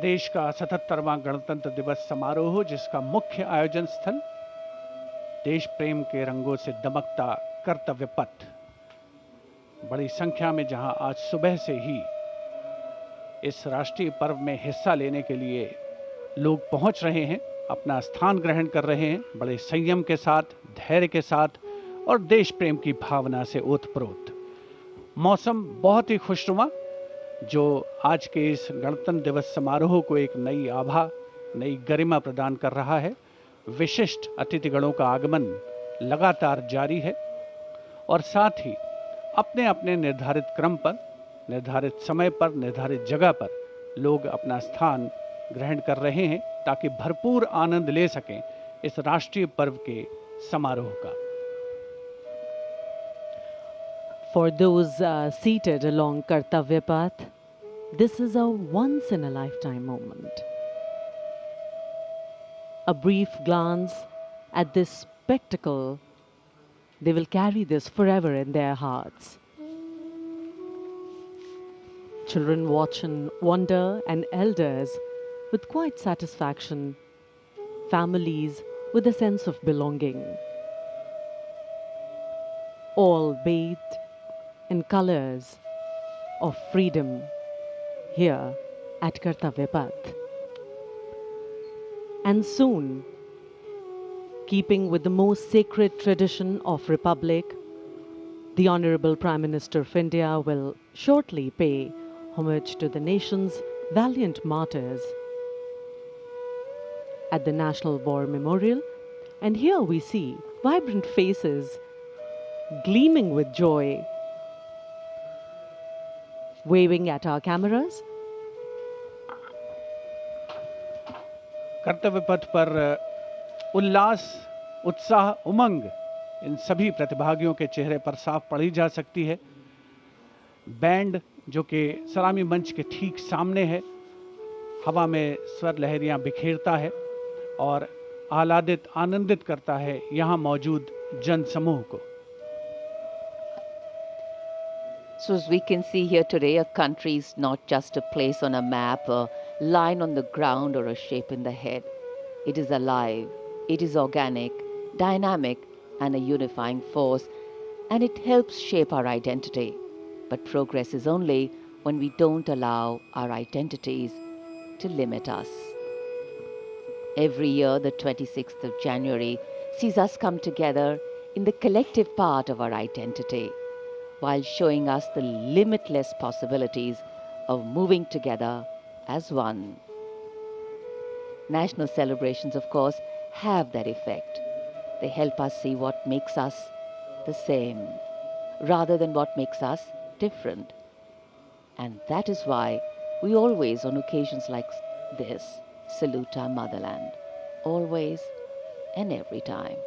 देश का 77वां गणतंत्र दिवस समारोह, जिसका मुख्य आयोजन स्थल देश प्रेम के रंगों से दमकता कर्तव्य पथ, बड़ी संख्या में जहां आज सुबह से ही इस राष्ट्रीय पर्व में हिस्सा लेने के लिए लोग पहुंच रहे हैं, अपना स्थान ग्रहण कर रहे हैं, बड़े संयम के साथ, धैर्य के साथ और देश प्रेम की भावना से ओतप्रोत। मौसम बहुत ही खुशनुमा, जो आज के इस गणतंत्र दिवस समारोह को एक नई आभा, नई गरिमा प्रदान कर रहा है। विशिष्ट अतिथिगणों का आगमन लगातार जारी है और साथ ही अपने अपने निर्धारित क्रम पर, निर्धारित समय पर, निर्धारित जगह पर लोग अपना स्थान ग्रहण कर रहे हैं ताकि भरपूर आनंद ले सकें इस राष्ट्रीय पर्व के समारोह का। For those seated along Kartavya Path, this is a once-in-a-lifetime moment. A brief glance at this spectacle, they will carry this forever in their hearts. Children watch in wonder and elders with quiet satisfaction, families with a sense of belonging. All bathed in colors of freedom here at Kartavya Path. And soon, keeping with the most sacred tradition of Republic, the Honorable Prime Minister of India will shortly pay homage to the nation's valiant martyrs at the National War Memorial. And here we see vibrant faces gleaming with joy, waving at our cameras. कर्तव्य पथ पर उल्लास, उत्साह, उमंग इन सभी प्रतिभागियों के चेहरे पर साफ पढ़ी जा सकती है। बैंड जो कि सलामी मंच के ठीक सामने है, हवा में स्वर लहरियां बिखेरता है और आह्लादित, आनंदित करता है यहाँ मौजूद जन समूह को। So as we can see here today, a country is not just a place on a map, a line on the ground or a shape in the head. It is alive, it is organic, dynamic and a unifying force, and it helps shape our identity. But progress is only when we don't allow our identities to limit us. Every year, the 26th of January sees us come together in the collective part of our identity, while showing us the limitless possibilities of moving together as one. National celebrations, of course, have that effect. They help us see what makes us the same, rather than what makes us different. And that is why we always, on occasions like this, salute our motherland, always and every time.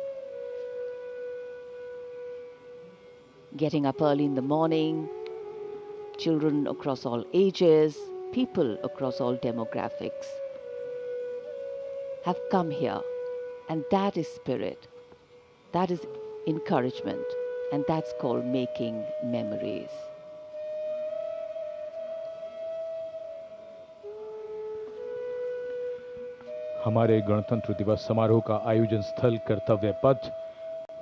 Getting up early in the morning, children across all ages, people across all demographics have come here, and that is spirit, that is encouragement, and that's called making memories. हमारे गणतंत्र दिवस समारोह का आयोजन स्थल कर्तव्य पथ,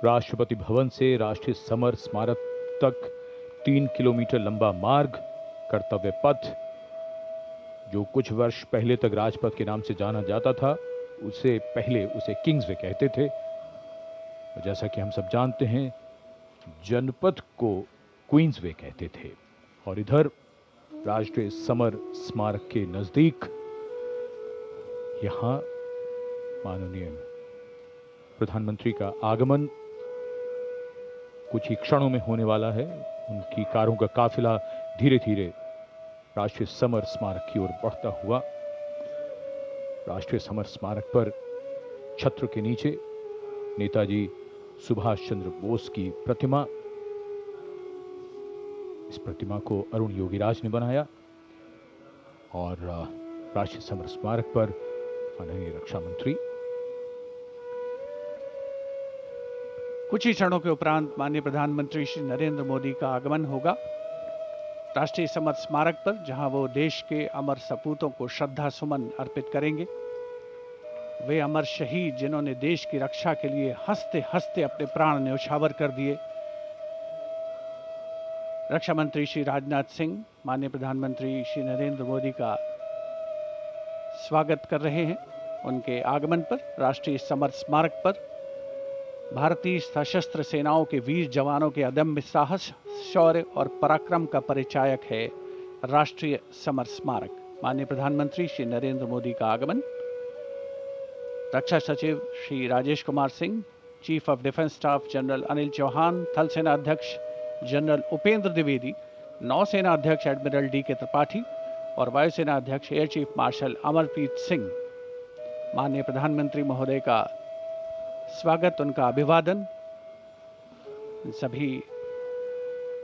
राष्ट्रपति भवन से राष्ट्रीय समर स्मारक तक 3 किलोमीटर लंबा मार्ग, कर्तव्य पथ, जो कुछ वर्ष पहले तक राजपथ के नाम से जाना जाता था, उससे पहले उसे किंग्सवे कहते थे। और जैसा कि हम सब जानते हैं, जनपथ को क्वींसवे कहते थे। और इधर राष्ट्रीय समर स्मारक के नजदीक यहां माननीय प्रधानमंत्री का आगमन कुछ ही क्षणों में होने वाला है। उनकी कारों का काफिला धीरे धीरे राष्ट्रीय समर स्मारक की ओर बढ़ता हुआ, राष्ट्रीय समर स्मारक पर छत्र के नीचे नेताजी सुभाष चंद्र बोस की प्रतिमा, इस प्रतिमा को अरुण योगीराज ने बनाया और राष्ट्रीय समर स्मारक पर माननीय रक्षा मंत्री कुछ ही क्षणों के उपरांत माननीय प्रधानमंत्री श्री नरेंद्र मोदी का आगमन होगा। राष्ट्रीय समर स्मारक पर, जहां वो देश के अमर सपूतों को श्रद्धा सुमन अर्पित करेंगे। वे अमर शहीद जिन्होंने देश की रक्षा के लिए हंसते हंसते अपने प्राण न्यौछावर कर दिए। रक्षा मंत्री श्री राजनाथ सिंह माननीय प्रधानमंत्री श्री नरेंद्र मोदी का स्वागत कर रहे हैं। उनके आगमन पर राष्ट्रीय समर स्मारक पर भारतीय सशस्त्र सेनाओं के वीर जवानों के अदम्य साहस, शौर्य और पराक्रम का परिचायक है राष्ट्रीय समर स्मारक। माननीय प्रधानमंत्री श्री नरेंद्र मोदी का आगमन। रक्षा सचिव Shri Rajesh Kumar Singh, chief of defence staff general Anil Chauhan, थल सेना अध्यक्ष जनरल उपेंद्र द्विवेदी, नौसेना अध्यक्ष एडमिरल डी.के. त्रिपाठी और वायुसेना अध्यक्ष air chief marshal Amarpreet Singh. माननीय प्रधानमंत्री महोदय का स्वागत, उनका अभिवादन सभी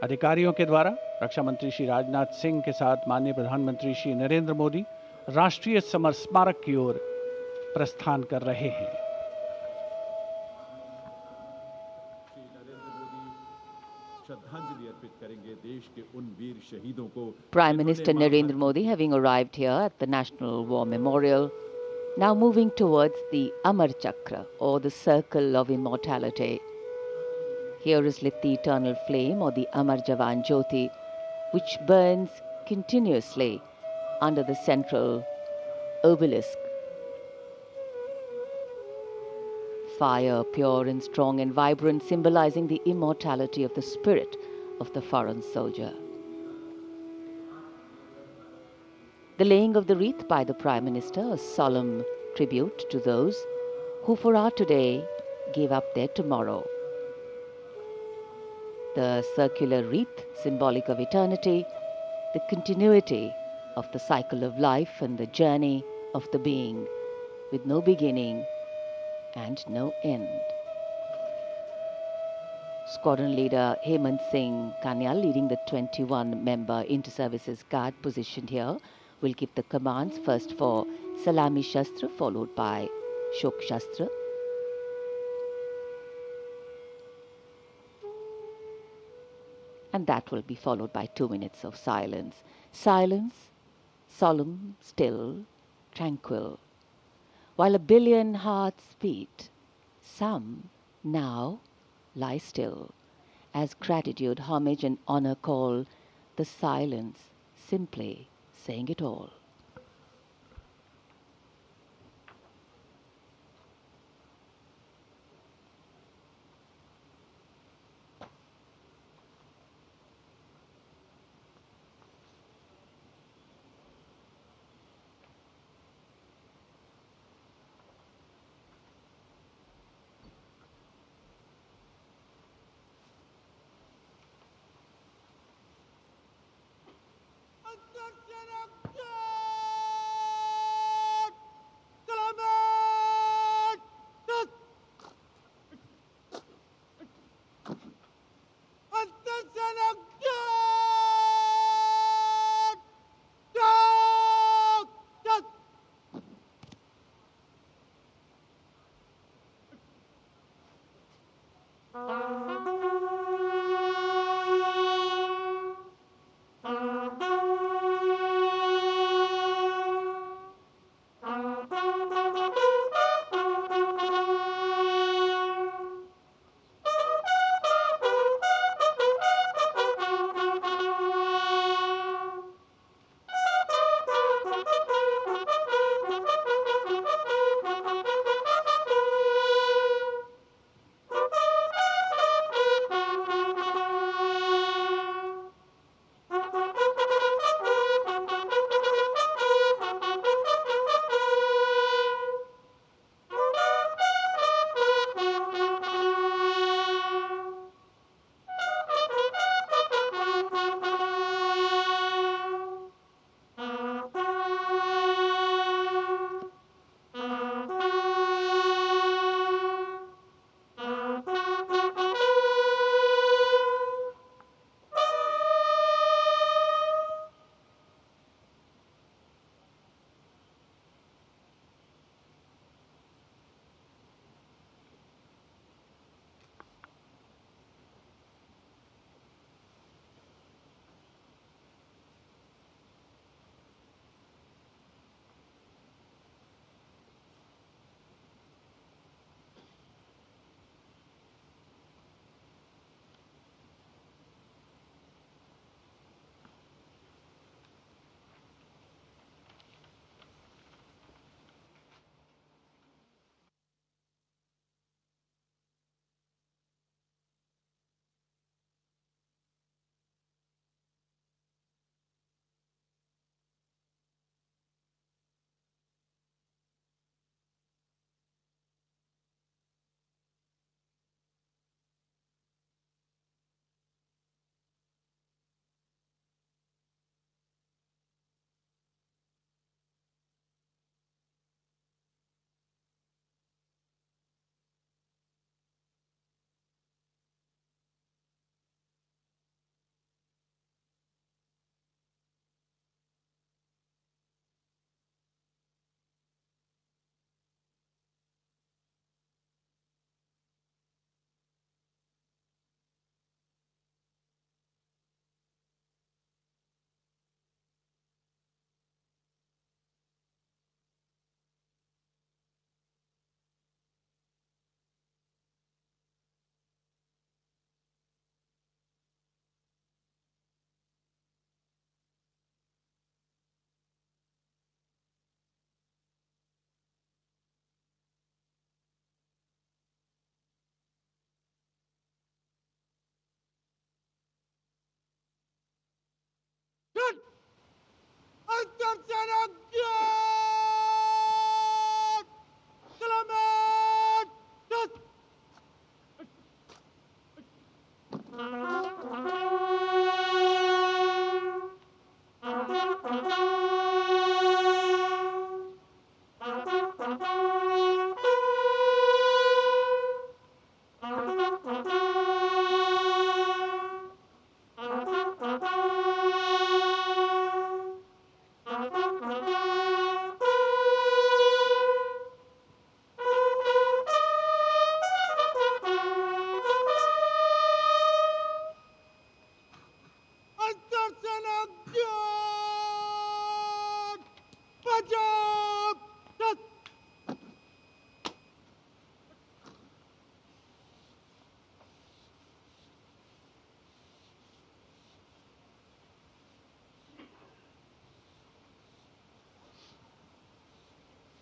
अधिकारियों के द्वारा। रक्षा मंत्री श्री राजनाथ सिंह के साथ माननीय प्रधानमंत्री श्री नरेंद्र मोदी राष्ट्रीय समर स्मारक की ओर प्रस्थान कर रहे हैं। श्रद्धांजलि अर्पित करेंगे देश के उन वीर शहीदों को। Prime Minister Narendra Modi having arrived here at the National War Memorial, now moving towards the Amar Chakra, or the Circle of Immortality. Here is lit the eternal flame, or the Amar Jawan Jyoti, which burns continuously under the central obelisk. Fire, pure and strong and vibrant, symbolizing the immortality of the spirit of the foreign soldier. The laying of the wreath by the Prime Minister, a solemn tribute to those who for our today gave up their tomorrow. The circular wreath, symbolic of eternity, the continuity of the cycle of life and the journey of the being, with no beginning and no end. Squadron leader Hemant Singh Kanyal, leading the 21-member inter-services guard positioned here, will give the commands, first for Salami Shastra, followed by Shok Shastra. And that will be followed by 2 minutes of silence. Silence, solemn, still, tranquil. While a billion hearts beat, some now lie still, as gratitude, homage and honor call the silence, simply saying it all.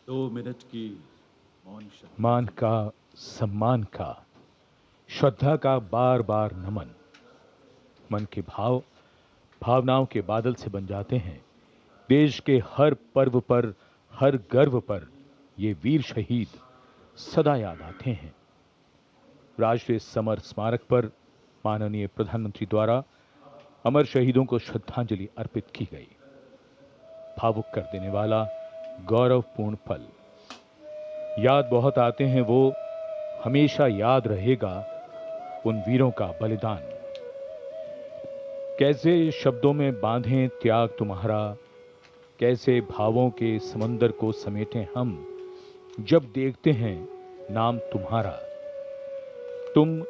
दो minute की मौन क्षमा। मान का, सम्मान का, श्रद्धा का बार बार नमन। मन के भाव भावनाओं के बादल से बन जाते हैं। देश के हर पर्व पर, हर गर्व पर ये वीर शहीद सदा याद आते हैं। राष्ट्रीय समर स्मारक पर माननीय प्रधानमंत्री द्वारा अमर शहीदों को श्रद्धांजलि अर्पित की गई। भावुक कर देने वाला गौरवपूर्ण पल। याद बहुत आते हैं वो, हमेशा याद रहेगा उन वीरों का बलिदान। कैसे शब्दों में बांधें त्याग तुम्हारा, कैसे भावों के समंदर को समेटें हम, जब देखते हैं नाम तुम्हारा। तुम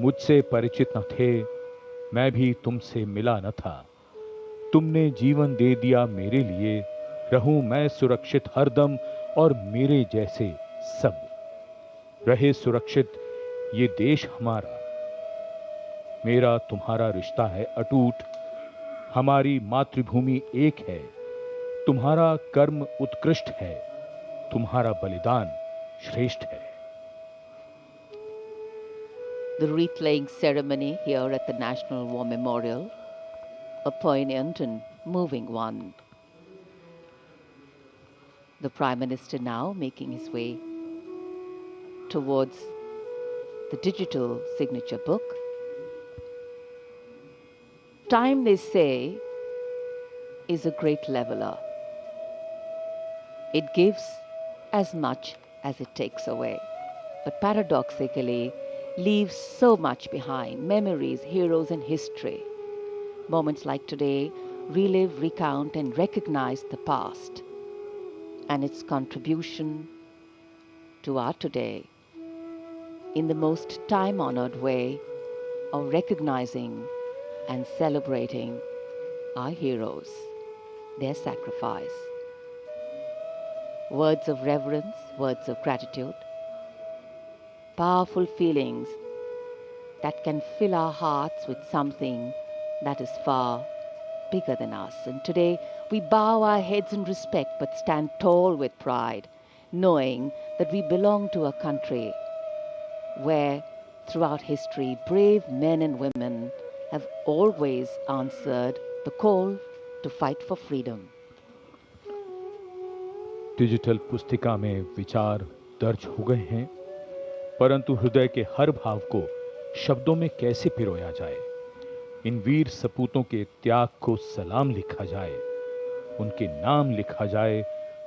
मुझसे परिचित न थे, मैं भी तुमसे मिला न था। तुमने जीवन दे दिया मेरे लिए, रहूं मैं सुरक्षित हरदम और मेरे जैसे सब रहे सुरक्षित ये देश हमारा। मेरा तुम्हारा रिश्ता है अटूट, हमारी मातृभूमि एक है। तुम्हारा कर्म उत्कृष्ट है, तुम्हारा बलिदान श्रेष्ठ है। The wreath-laying ceremony here at the National War Memorial, a poignant and moving one. The Prime Minister now making his way towards the digital signature book. Time, they say, is a great leveler. It gives as much as it takes away, but paradoxically leaves so much behind: memories, heroes, and history. Moments like today relive, recount, and recognize the past and its contribution to our today in the most time-honored way of recognizing and celebrating our heroes, their sacrifice. Words of reverence, words of gratitude, powerful feelings that can fill our hearts with something that is far bigger than us. And today we bow our heads in respect but stand tall with pride, knowing that we belong to a country where throughout history brave men and women have always answered the call to fight for freedom. Digital पुस्तिका में विचार दर्ज हो गए हैं, परंतु हृदय के हर भाव को शब्दों में कैसे पिरोया जाए। इन वीर सपूतों के त्याग को सलाम लिखा जाए, उनके नाम लिखा जाए,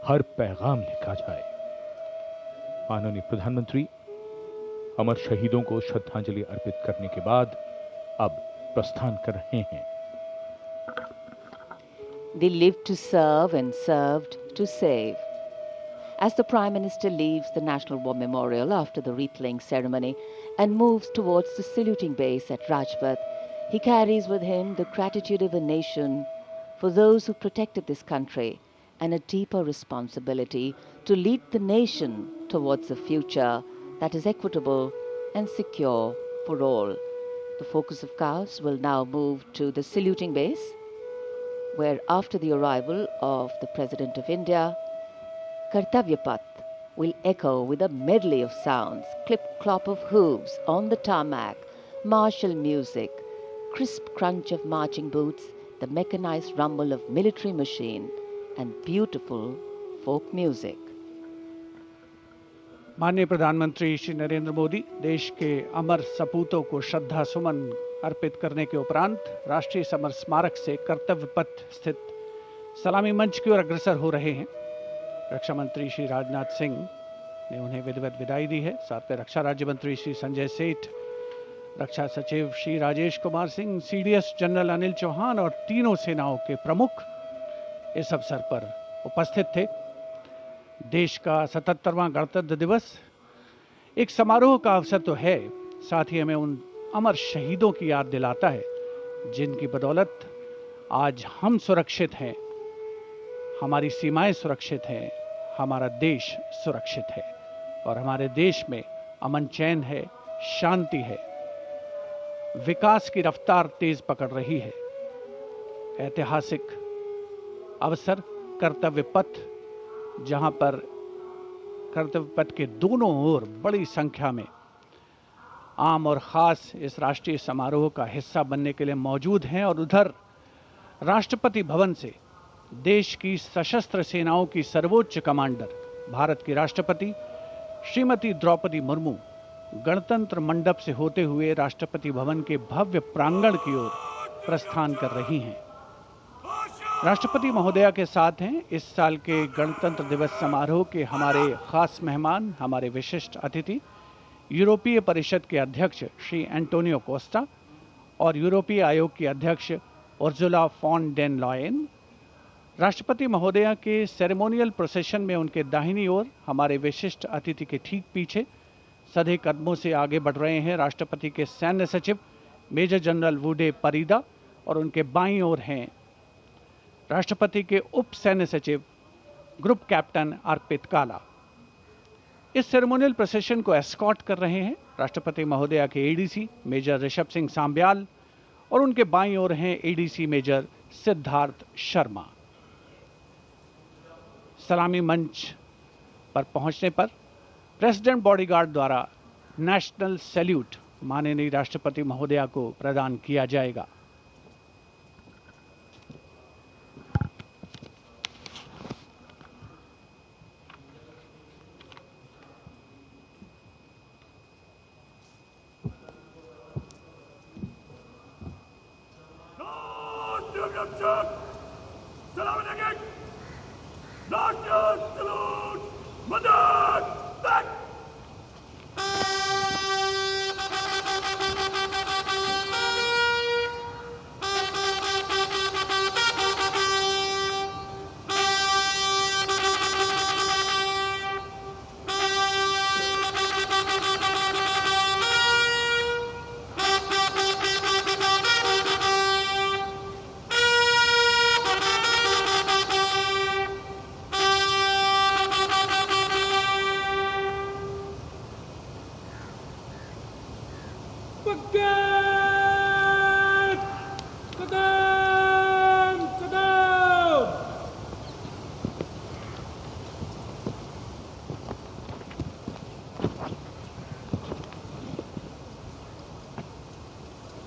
हर पैगाम लिखा जाए। माननीय प्रधानमंत्री अमर शहीदों को श्रद्धांजलि अर्पित करने के बाद अब प्रस्थान कर रहे हैं। They lived to serve and served to save. As the Prime Minister leaves the National War Memorial after the wreath-laying ceremony and moves towards the saluting base at Rajpath, he carries with him the gratitude of a nation for those who protected this country and a deeper responsibility to lead the nation towards a future that is equitable and secure for all. The focus of course will now move to the saluting base, where after the arrival of the President of India, Kartavya Path will echo with a medley of sounds: clip-clop of hooves on the tarmac, martial music, crisp crunch of marching boots, the mechanized rumble of military machine, and beautiful folk music. माननीय प्रधानमंत्री श्री नरेंद्र मोदी देश के अमर सपूतों को श्रद्धा सुमन अर्पित करने के उपरांत राष्ट्रीय समर स्मारक से कर्तव्य पथ स्थित सलामी मंच की ओर अग्रसर हो रहे हैं। रक्षा मंत्री श्री राजनाथ सिंह ने उन्हें विधिवत विदाई दी है। साथ में रक्षा राज्य मंत्री श्री संजय सेठ, रक्षा सचिव श्री राजेश कुमार सिंह, सीडीएस जनरल अनिल चौहान और तीनों सेनाओं के प्रमुख इस अवसर पर उपस्थित थे। देश का 77वां गणतंत्र दिवस एक समारोह का अवसर तो है, साथ ही हमें उन अमर शहीदों की याद दिलाता है जिनकी बदौलत आज हम सुरक्षित हैं, हमारी सीमाएं सुरक्षित हैं, हमारा देश सुरक्षित है और हमारे देश में अमन चैन है, शांति है, विकास की रफ्तार तेज पकड़ रही है। ऐतिहासिक अवसर कर्तव्य पथ, जहां पर कर्तव्य पथ के दोनों ओर बड़ी संख्या में आम और खास इस राष्ट्रीय समारोह का हिस्सा बनने के लिए मौजूद हैं और उधर राष्ट्रपति भवन से देश की सशस्त्र सेनाओं की सर्वोच्च कमांडर भारत की राष्ट्रपति श्रीमती द्रौपदी मुर्मू गणतंत्र मंडप से होते हुए राष्ट्रपति भवन के भव्य प्रांगण की ओर प्रस्थान कर रही हैं। राष्ट्रपति महोदया के साथ हैं इस साल के गणतंत्र दिवस समारोह के हमारे खास मेहमान, हमारे विशिष्ट अतिथि, यूरोपीय परिषद के अध्यक्ष श्री एंटोनियो कोस्टा और यूरोपीय आयोग की अध्यक्ष उर्जुला फॉन डेन लॉयन। राष्ट्रपति महोदया के सेरेमोनियल प्रोसेशन में उनके दाहिनी ओर हमारे विशिष्ट अतिथि के ठीक पीछे सधे कदमों से आगे बढ़ रहे हैं राष्ट्रपति के सैन्य सचिव मेजर जनरल वुडे परीदा और उनके बाईं ओर हैं राष्ट्रपति के उप सैन्य सचिव ग्रुप कैप्टन अर्पित काला। इस सेरेमोनियल प्रोसेशन को एस्कॉर्ट कर रहे हैं राष्ट्रपति महोदया के एडीसी मेजर ऋषभ सिंह सांब्याल और उनके बाईं ओर हैं एडीसी मेजर सिद्धार्थ शर्मा। सलामी मंच पर पहुंचने पर प्रेसिडेंट बॉडीगार्ड द्वारा नेशनल सैल्यूट माननीय राष्ट्रपति महोदया को प्रदान किया जाएगा।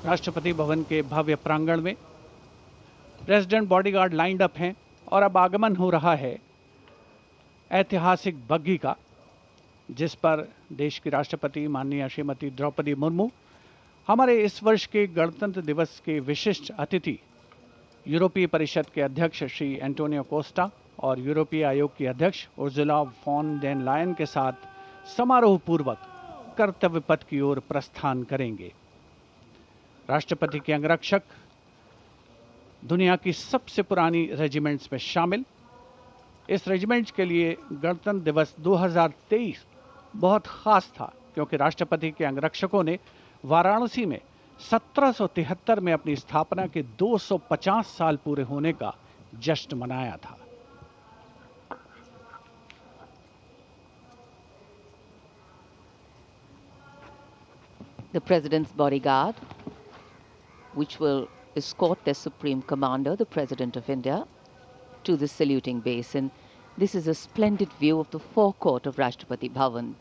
राष्ट्रपति भवन के भव्य प्रांगण में प्रेसिडेंट बॉडीगार्ड लाइंड अप हैं और अब आगमन हो रहा है ऐतिहासिक बग्घी का, जिस पर देश की राष्ट्रपति माननीय श्रीमती द्रौपदी मुर्मू, हमारे इस वर्ष के गणतंत्र दिवस के विशिष्ट अतिथि यूरोपीय परिषद के अध्यक्ष श्री एंटोनियो कोस्टा और यूरोपीय आयोग की अध्यक्ष उर्जुला फॉन डेन लायन के साथ समारोह पूर्वक कर्तव्य पथ की ओर प्रस्थान करेंगे। राष्ट्रपति के अंगरक्षक दुनिया की सबसे पुरानी रेजिमेंट्स में शामिल। इस रेजिमेंट के लिए गणतंत्र दिवस 2023 बहुत खास था क्योंकि राष्ट्रपति के अंगरक्षकों ने वाराणसी में 1773 में अपनी स्थापना के 250 साल पूरे होने का जश्न मनाया था। The President's bodyguard, which will escort the Supreme Commander, the President of India, to the saluting basin. This is a splendid view of the forecourt of Rashtrapati Bhavan,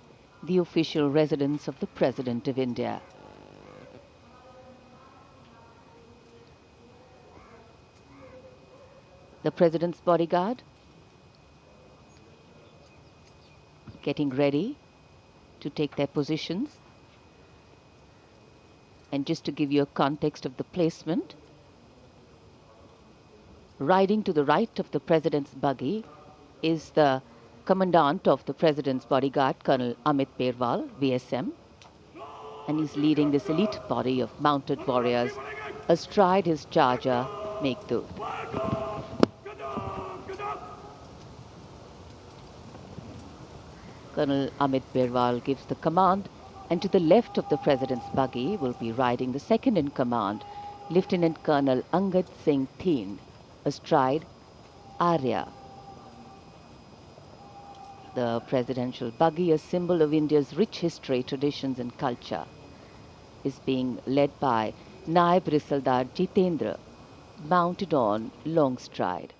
the official residence of the President of India. The President's bodyguard getting ready to take their positions. And just to give you a context of the placement, riding to the right of the President's buggy is the Commandant of the President's bodyguard, Colonel Amit Perwal, VSM, and he's leading this elite body of mounted warriors astride his charger, Meghdoot. Colonel Amit Perwal gives the command, and to the left of the President's buggy will be riding the second in command, Lieutenant Colonel Angad Singh Thind, astride Arya. The presidential buggy, a symbol of India's rich history, traditions and culture, is being led by Naib Risaldar Jitendra, mounted on Longstride.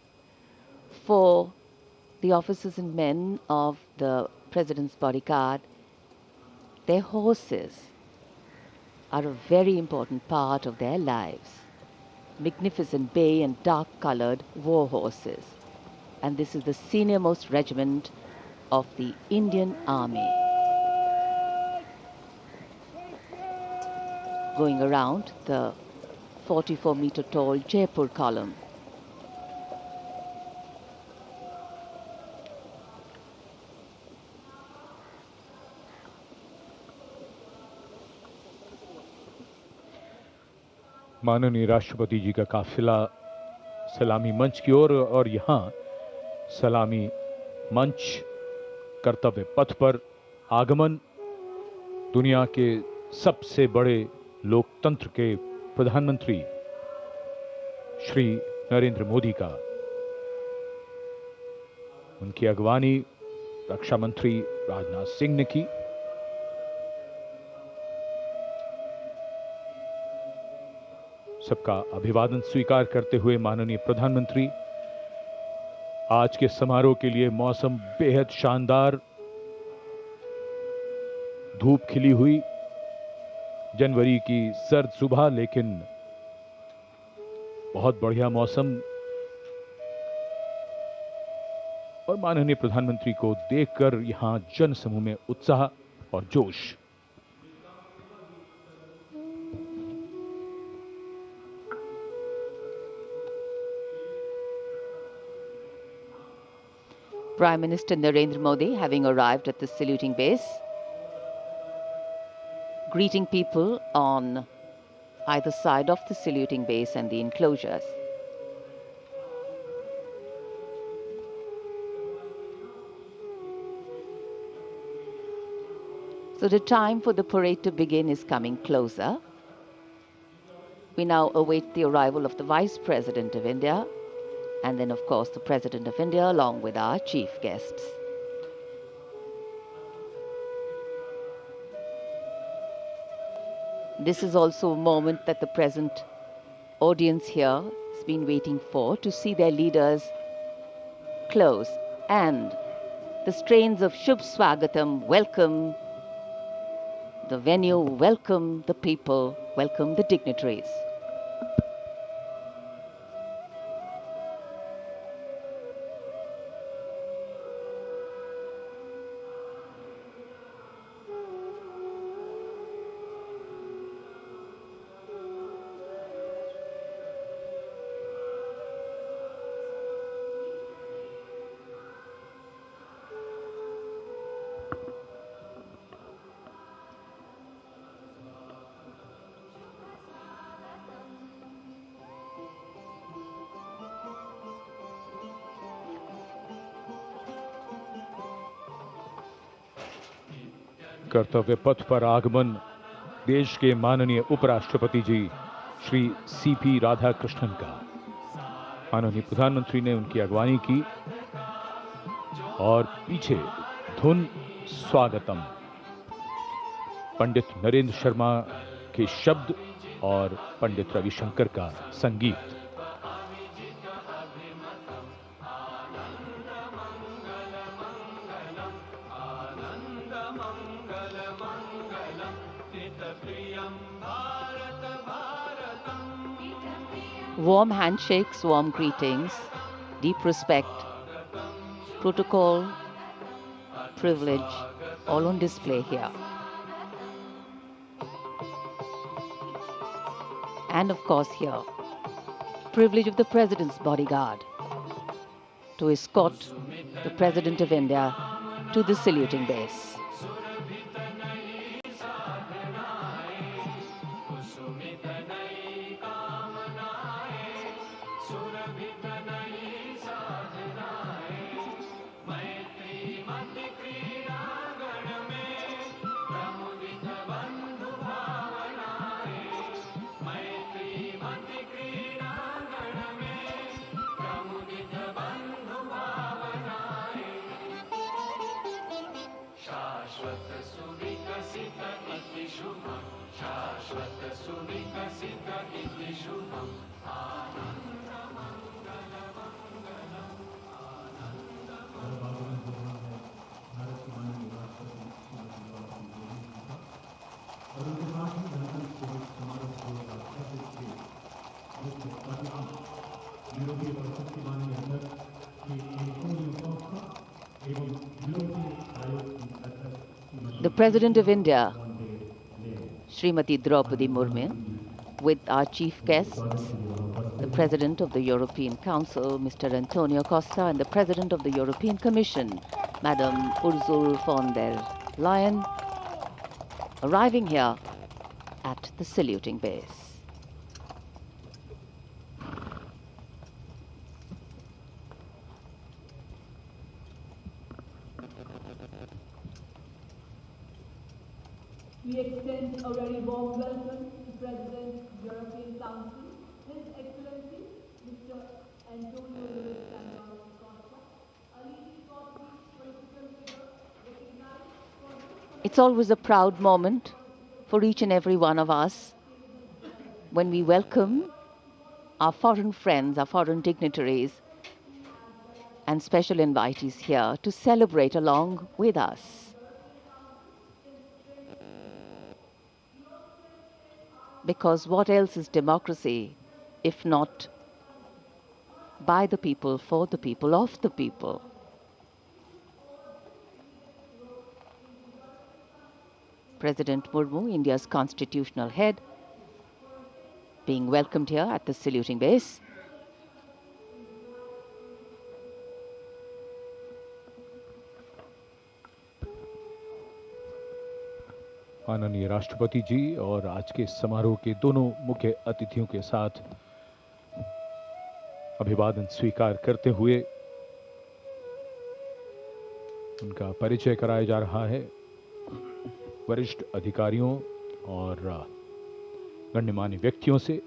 For the officers and men of the President's bodyguard, their horses are a very important part of their lives. Magnificent bay and dark-colored war horses. And this is the senior-most regiment of the Indian Army. Going around the 44-meter tall Jaipur column. माननीय राष्ट्रपति जी का काफिला सलामी मंच की ओर और यहाँ सलामी मंच कर्तव्य पथ पर आगमन दुनिया के सबसे बड़े लोकतंत्र के प्रधानमंत्री श्री नरेंद्र मोदी का, उनकी अगवानी रक्षा मंत्री राजनाथ सिंह ने की। सबका अभिवादन स्वीकार करते हुए माननीय प्रधानमंत्री, आज के समारोह के लिए मौसम बेहद शानदार, धूप खिली हुई, जनवरी की सर्द सुबह, लेकिन बहुत बढ़िया मौसम। और माननीय प्रधानमंत्री को देखकर यहां जन समूह में उत्साह और जोश। Prime Minister Narendra Modi, having arrived at the saluting base, greeting people on either side of the saluting base and the enclosures. So the time for the parade to begin is coming closer. We now await the arrival of the Vice President of India, and then, of course, the President of India, along with our chief guests. This is also a moment that the present audience here has been waiting for, to see their leaders close. And the strains of Shubh Swagatam welcome the venue, welcome the people, welcome the dignitaries. कर्तव्य पथ पर आगमन देश के माननीय उपराष्ट्रपति जी Shri CP Radhakrishnan का। माननीय प्रधानमंत्री ने उनकी अगवानी की और पीछे धुन स्वागतम पंडित नरेंद्र शर्मा के शब्द और पंडित रविशंकर का संगीत। Warm handshakes, warm greetings, deep respect, protocol, privilege, all on display here. And of course here, privilege of the President's bodyguard to escort the President of India to the saluting base. The President of India, Srimati Draupadi Murmu, with our chief guests, the President of the European Council, Mr. Antonio Costa, and the President of the European Commission, Madam Ursula von der Leyen, arriving here at the saluting base. We extend a very warm welcome to President of the European Council, His Excellency, Mr. Antonio Luis Santos Costa, a leading Portuguese political figure recognized for It's always a proud moment for each and every one of us when we welcome our foreign friends, our foreign dignitaries, and special invitees here to celebrate along with us. Because what else is democracy if not by the people, for the people, of the people? President Murmu, India's constitutional head, being welcomed here at the saluting base. माननीय राष्ट्रपति जी और आज के समारोह के दोनों मुख्य अतिथियों के साथ अभिवादन स्वीकार करते हुए उनका परिचय कराया जा रहा है वरिष्ठ अधिकारियों और गण्यमान्य व्यक्तियों से।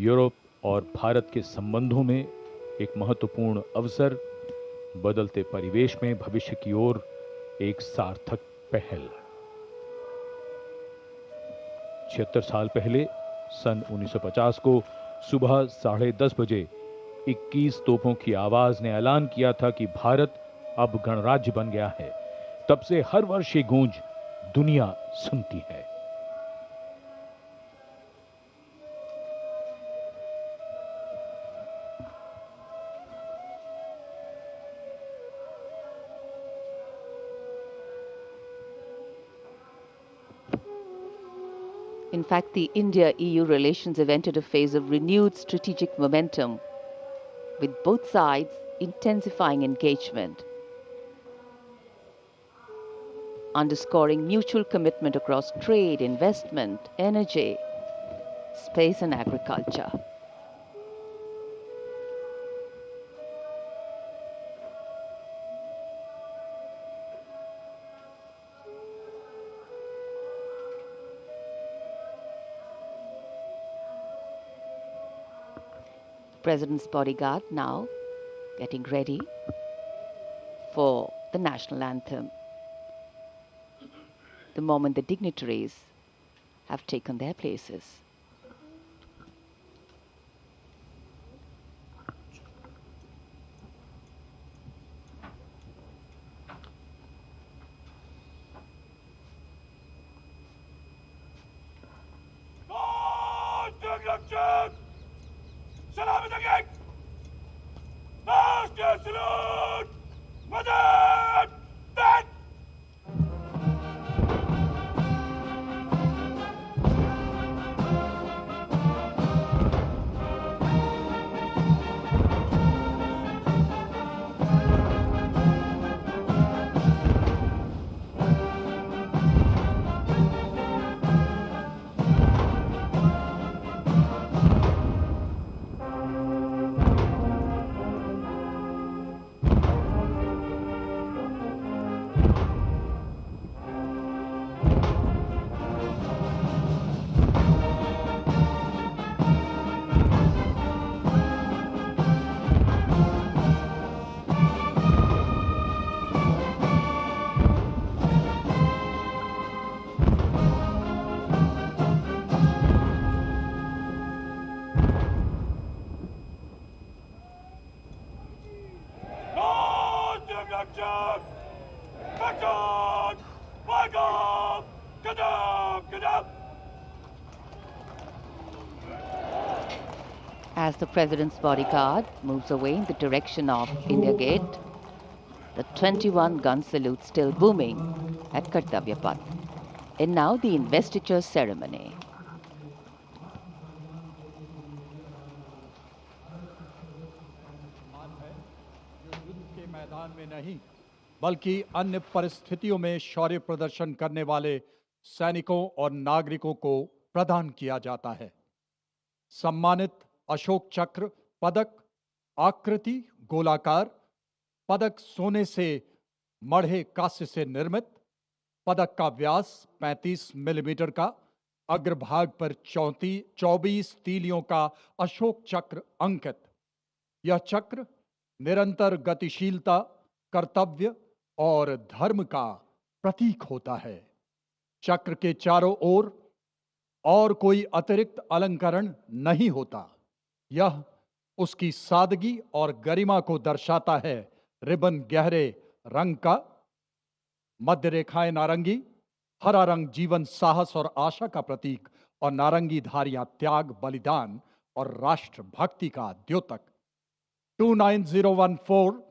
यूरोप और भारत के संबंधों में एक महत्वपूर्ण अवसर, बदलते परिवेश में भविष्य की ओर एक सार्थक पहल। 76 साल पहले सन 1950 को सुबह 10:30 बजे 21 तोपों की आवाज ने ऐलान किया था कि भारत अब गणराज्य बन गया है। तब से हर वर्ष ये गूंज दुनिया सुनती है। In fact, the India-EU relations have entered a phase of renewed strategic momentum, with both sides intensifying engagement, underscoring mutual commitment across trade, investment, energy, space and agriculture. President's bodyguard now getting ready for the national anthem. The moment the dignitaries have taken their places. Last salute! Madame! As the President's bodyguard moves away in the direction of India Gate, the 21-gun salute still booming at Kartavya Path. And now the investiture ceremony. युद्ध के मैदान में नहीं बल्कि अन्य परिस्थितियों में शौर्य प्रदर्शन करने वाले सैनिकों और नागरिकों को प्रदान किया जाता है। सम्मानित अशोक चक्र पदक आकृति गोलाकार, पदक सोने से मढ़े कांस्य से निर्मित, पदक का व्यास 35 मिलीमीटर का, अग्रभाग पर 24 तीलियों का अशोक चक्र अंकित। यह चक्र निरंतर गतिशीलता, कर्तव्य और धर्म का प्रतीक होता है। चक्र के चारों ओर और कोई अतिरिक्त अलंकरण नहीं होता। यह उसकी सादगी और गरिमा को दर्शाता है। रिबन गहरे रंग का, मध्य रेखाएं नारंगी, हरा रंग जीवन, साहस और आशा का प्रतीक और नारंगी धारियां त्याग, बलिदान और राष्ट्रभक्ति का द्योतक। 29014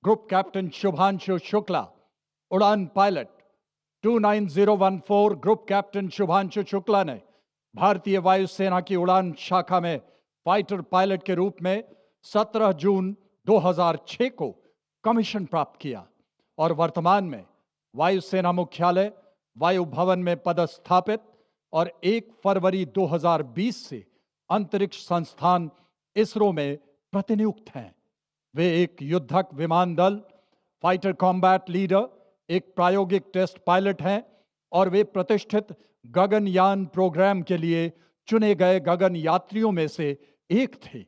ग्रुप कैप्टन शुभांशु शुक्ला, उड़ान pilot. 29014 group captain Shubhanshu Shukla ने भारतीय वायुसेना की उड़ान शाखा में फाइटर पायलट के रूप में 17 जून 2006 को कमीशन प्राप्त किया और वर्तमान में वायुसेना मुख्यालय वायु भवन में पदस्थापित और 1 फरवरी 2020 से अंतरिक्ष संस्थान इसरो में प्रतिनियुक्त हैं। वे एक युद्धक विमान दल, फाइटर कॉम्बैट लीडर, एक प्रायोगिक टेस्ट पायलट हैं और वे प्रतिष्ठित गगनयान प्रोग्राम के लिए चुने गए गगन यात्रियों में से एक थे।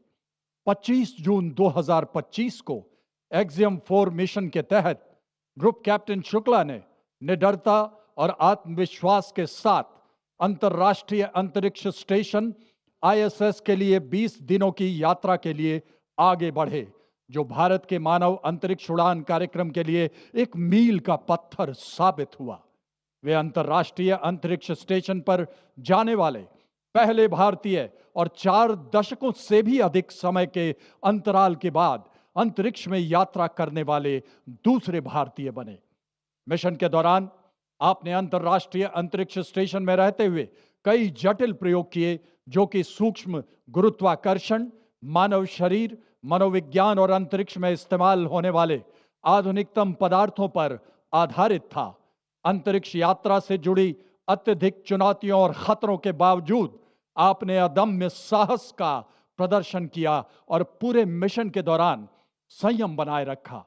25 जून 2025 को एक्सियम 4 मिशन के तहत ग्रुप कैप्टन शुक्ला ने निडरता और आत्मविश्वास के साथ अंतर्राष्ट्रीय अंतरिक्ष स्टेशन ISS के लिए 20 दिनों की यात्रा के लिए आगे बढ़े, जो भारत के मानव अंतरिक्ष उड़ान कार्यक्रम के लिए एक मील का पत्थर साबित हुआ। वे अंतर्राष्ट्रीय अंतरिक्ष स्टेशन पर जाने वाले पहले भारतीय और 4 दशकों से भी अधिक समय के अंतराल के बाद अंतरिक्ष में यात्रा करने वाले दूसरे भारतीय बने। मिशन के दौरान आपने अंतर्राष्ट्रीय अंतरिक्ष स्टेशन में रहते हुए कई जटिल प्रयोग किए, जो कि सूक्ष्म गुरुत्वाकर्षण, मानव शरीर, मनोविज्ञान और अंतरिक्ष में इस्तेमाल होने वाले आधुनिकतम पदार्थों पर आधारित था। अंतरिक्ष यात्रा से जुड़ी अत्यधिक चुनौतियों और खतरों के बावजूद आपने अदम्य साहस का प्रदर्शन किया और पूरे मिशन के दौरान संयम बनाए रखा।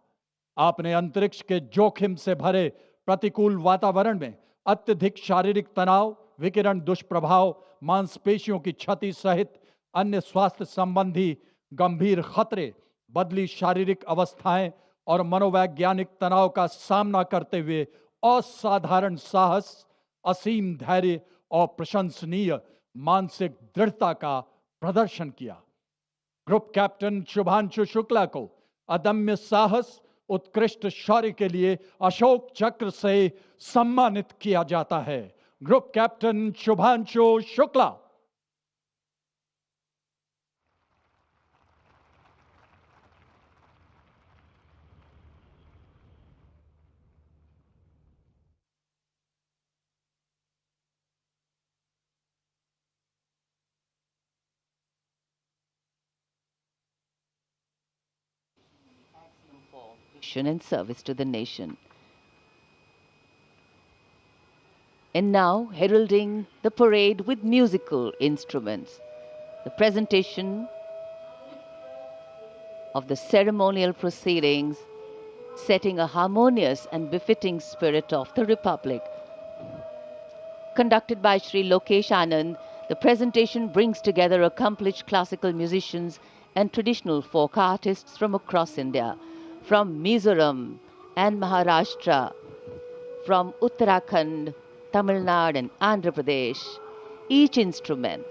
आपने अंतरिक्ष के जोखिम से भरे प्रतिकूल वातावरण में अत्यधिक शारीरिक तनाव, विकिरण दुष्प्रभाव, मांसपेशियों की क्षति सहित अन्य स्वास्थ्य संबंधी गंभीर खतरे, बदली शारीरिक अवस्थाएं और मनोवैज्ञानिक तनाव का सामना करते हुए असाधारण साहस, असीम धैर्य और प्रशंसनीय मानसिक दृढ़ता का प्रदर्शन किया। ग्रुप कैप्टन शुभांशु शुक्ला को अदम्य साहस, उत्कृष्ट शौर्य के लिए अशोक चक्र से सम्मानित किया जाता है। Group captain Shubhanshu Shukla. And service to the nation. And now, heralding the parade with musical instruments, the presentation of the ceremonial proceedings, setting a harmonious and befitting spirit of the Republic. Conducted by Sri Lokesh Anand, the presentation brings together accomplished classical musicians and traditional folk artists from across India, from Mizoram and Maharashtra, from Uttarakhand, Tamil Nadu and Andhra Pradesh. Each instrument,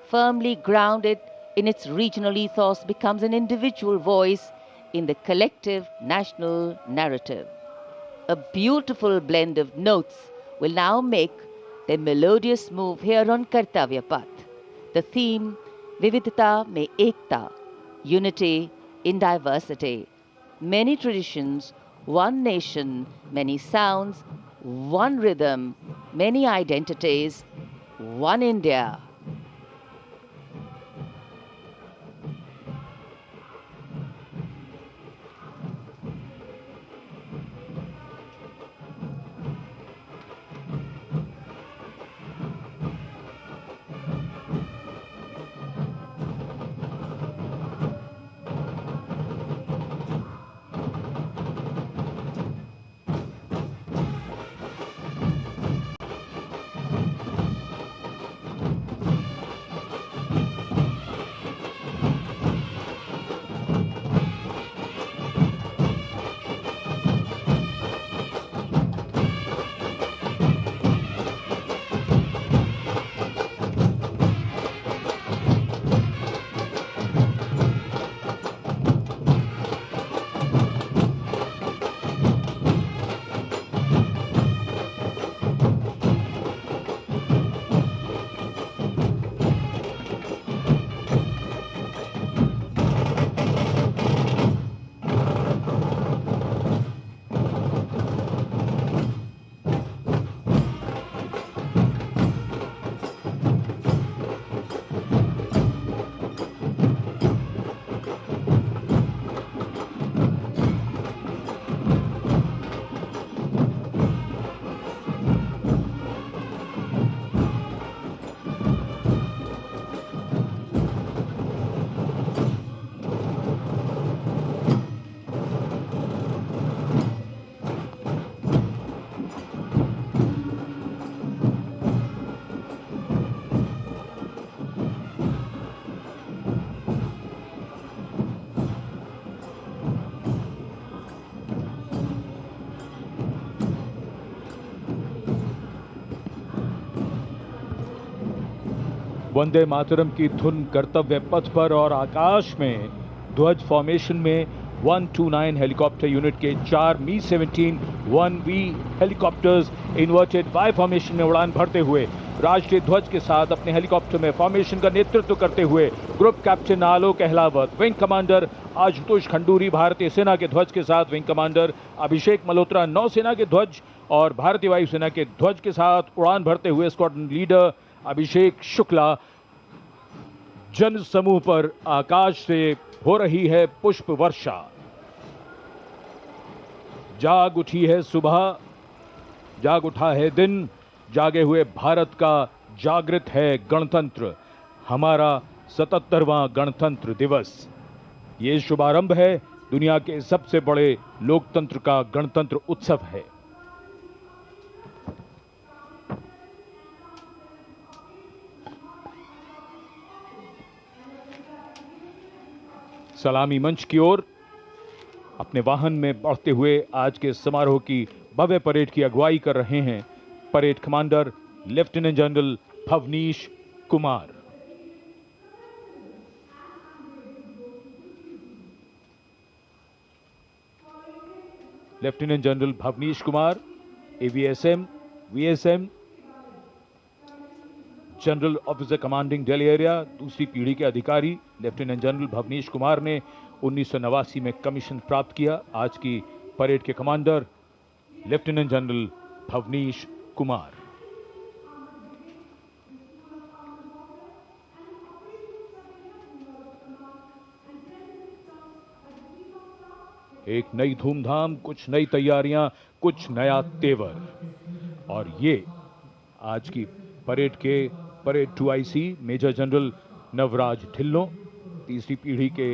firmly grounded in its regional ethos, becomes an individual voice in the collective national narrative. A beautiful blend of notes will now make their melodious move here on Kartavya Path. The theme Vividhata mein ekta, unity in diversity. Many traditions, one nation, many sounds, one rhythm, many identities, one India. Vande Mataram की धुन कर्तव्य पथ पर और आकाश में ध्वज formation में 129 helicopter unit के 4 मी-17 1V helicopters inverted Y formation में उड़ान भरते हुए राष्ट्रीय ध्वज के साथ अपने हेलीकॉप्टर में फॉर्मेशन का नेतृत्व करते हुए ग्रुप कैप्टन आलोक अहलावत, विंग कमांडर आशुतोष खंडूरी भारतीय सेना के ध्वज के साथ, विंग कमांडर अभिषेक मल्होत्रा नौसेना के ध्वज और भारतीय वायुसेना के ध्वज के साथ उड़ान भरते हुए स्क्वाड्रन लीडर अभिषेक शुक्ला जन समूह पर आकाश से हो रही है पुष्प वर्षा। जाग उठी है सुबह, जाग उठा है दिन, जागे हुए भारत का जागृत है गणतंत्र, हमारा 77वां गणतंत्र दिवस। ये शुभारंभ है दुनिया के सबसे बड़े लोकतंत्र का गणतंत्र उत्सव है। सलामी मंच की ओर अपने वाहन में बढ़ते हुए आज के समारोह की भव्य परेड की अगुवाई कर रहे हैं parade commander lieutenant general Bhavnish Kumar. Lieutenant general Bhavnish Kumar AVSM, VSM, general officer commanding Delhi area, दूसरी पीढ़ी के अधिकारी लेफ्टिनेंट जनरल भवनीश कुमार ने 1989 में कमीशन प्राप्त किया। आज की परेड के commander lieutenant general Bhavnish Kumar. एक नई धूमधाम, कुछ नई तैयारियां, कुछ नया तेवर। और ये आज की परेड के parade 2IC major general Navraj Dhillon, तीसरी पीढ़ी के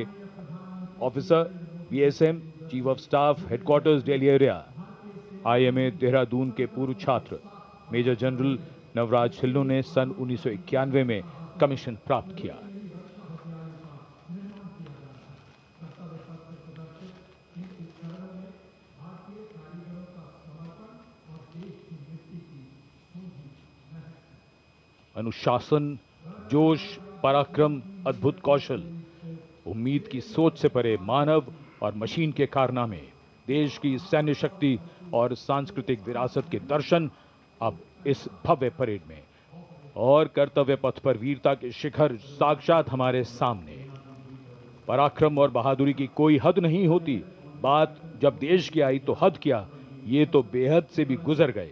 officer BSM, chief of staff headquarters Delhi area, IMA Dehradun के पूर्व छात्र मेजर जनरल नवराज ढिल्लों ने सन 1991 में कमीशन प्राप्त किया। अनुशासन, जोश, पराक्रम, अद्भुत कौशल, उम्मीद की सोच से परे मानव और मशीन के कारनामे, देश की सैन्य शक्ति और सांस्कृतिक विरासत के दर्शन अब इस भव्य परेड में। और कर्तव्य पथ पर वीरता के शिखर साक्षात हमारे सामने। पराक्रम और बहादुरी की कोई हद नहीं होती। बात जब देश की आई तो हद क्या, ये तो बेहद से भी गुजर गए।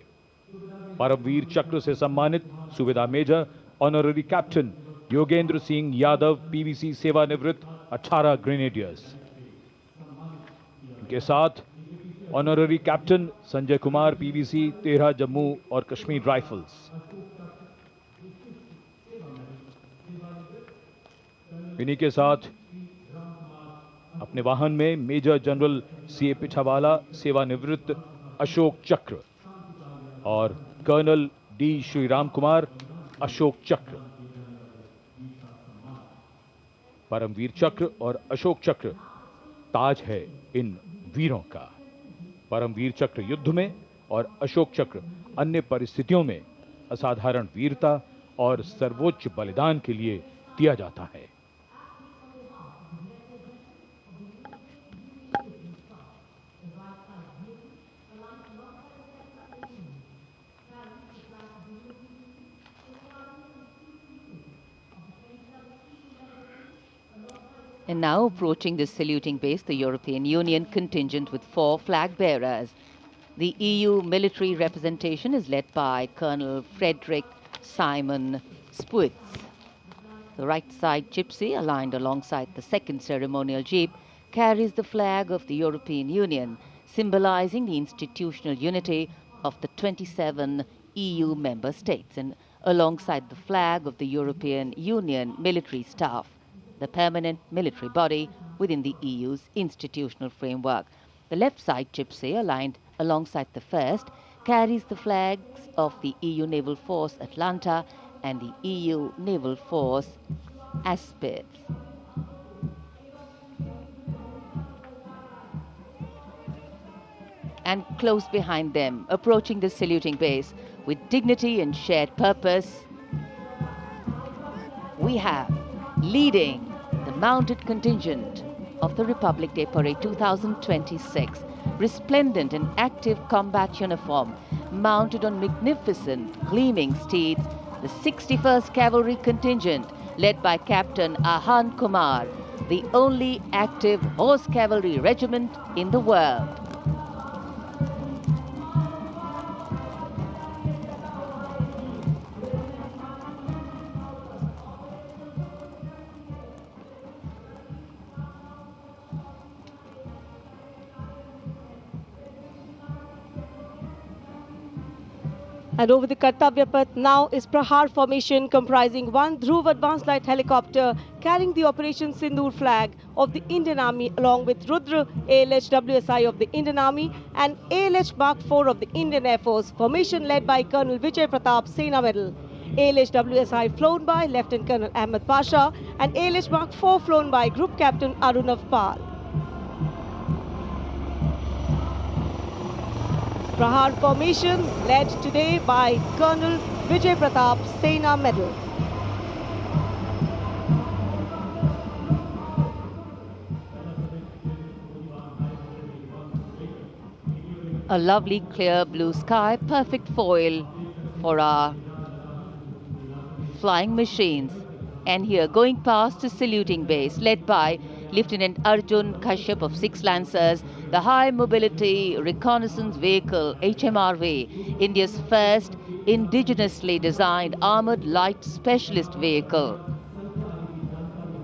परमवीर चक्र से सम्मानित subedar major honorary captain Yogendra Singh Yadav PVC सेवानिवृत्त 18 ग्रेनेडियर्स। इनके साथ honorary captain Sanjay Kumar PVC 13 Jammu और कश्मीर राइफल्स। इन्हीं के साथ अपने वाहन में मेजर जनरल सीए पिठावाला सेवानिवृत्त अशोक चक्र और कर्नल डी श्रीराम कुमार अशोक चक्र। परमवीर चक्र और अशोक चक्र ताज है इन वीरों का। परमवीर चक्र युद्ध में और अशोक चक्र अन्य परिस्थितियों में असाधारण वीरता और सर्वोच्च बलिदान के लिए दिया जाता है। And now approaching the saluting base, the European Union contingent with 4 flag bearers. The EU military representation is led by Colonel Frederick Simon Spuitz. The right side gypsy, aligned alongside the second ceremonial jeep, carries the flag of the European Union, symbolizing the institutional unity of the 27 EU member states, and alongside the flag of the European Union military staff, the permanent military body within the EU's institutional framework. The left side gypsy, aligned alongside the first, carries the flags of the EU Naval Force Atlanta and the EU Naval Force Aspis. And close behind them, approaching the saluting base with dignity and shared purpose, we have leading the mounted contingent of the Republic Day Parade 2026, resplendent in active combat uniform, mounted on magnificent gleaming steeds, the 61st Cavalry Contingent, led by Captain Ahan Kumar, the only active horse cavalry regiment in the world. And over the Kartavya Path now is Prahar formation comprising 1 Dhruv advanced light helicopter carrying the Operation Sindoor flag of the Indian Army along with Rudra ALH WSI of the Indian Army and ALH Mark IV of the Indian Air Force, formation led by Colonel Vijay Pratap Sena Medal. ALH WSI flown by Lieutenant Colonel Ahmed Pasha and ALH Mark IV flown by Group Captain Arunav Pal. Prahar formation led today by Colonel Vijay Pratap Sena Medal. A lovely clear blue sky, perfect foil for our flying machines. And here going past the saluting base led by Lieutenant Arjun Kashyap of 6 Lancers, the High Mobility Reconnaissance Vehicle HMRV, India's first indigenously designed armored light specialist vehicle.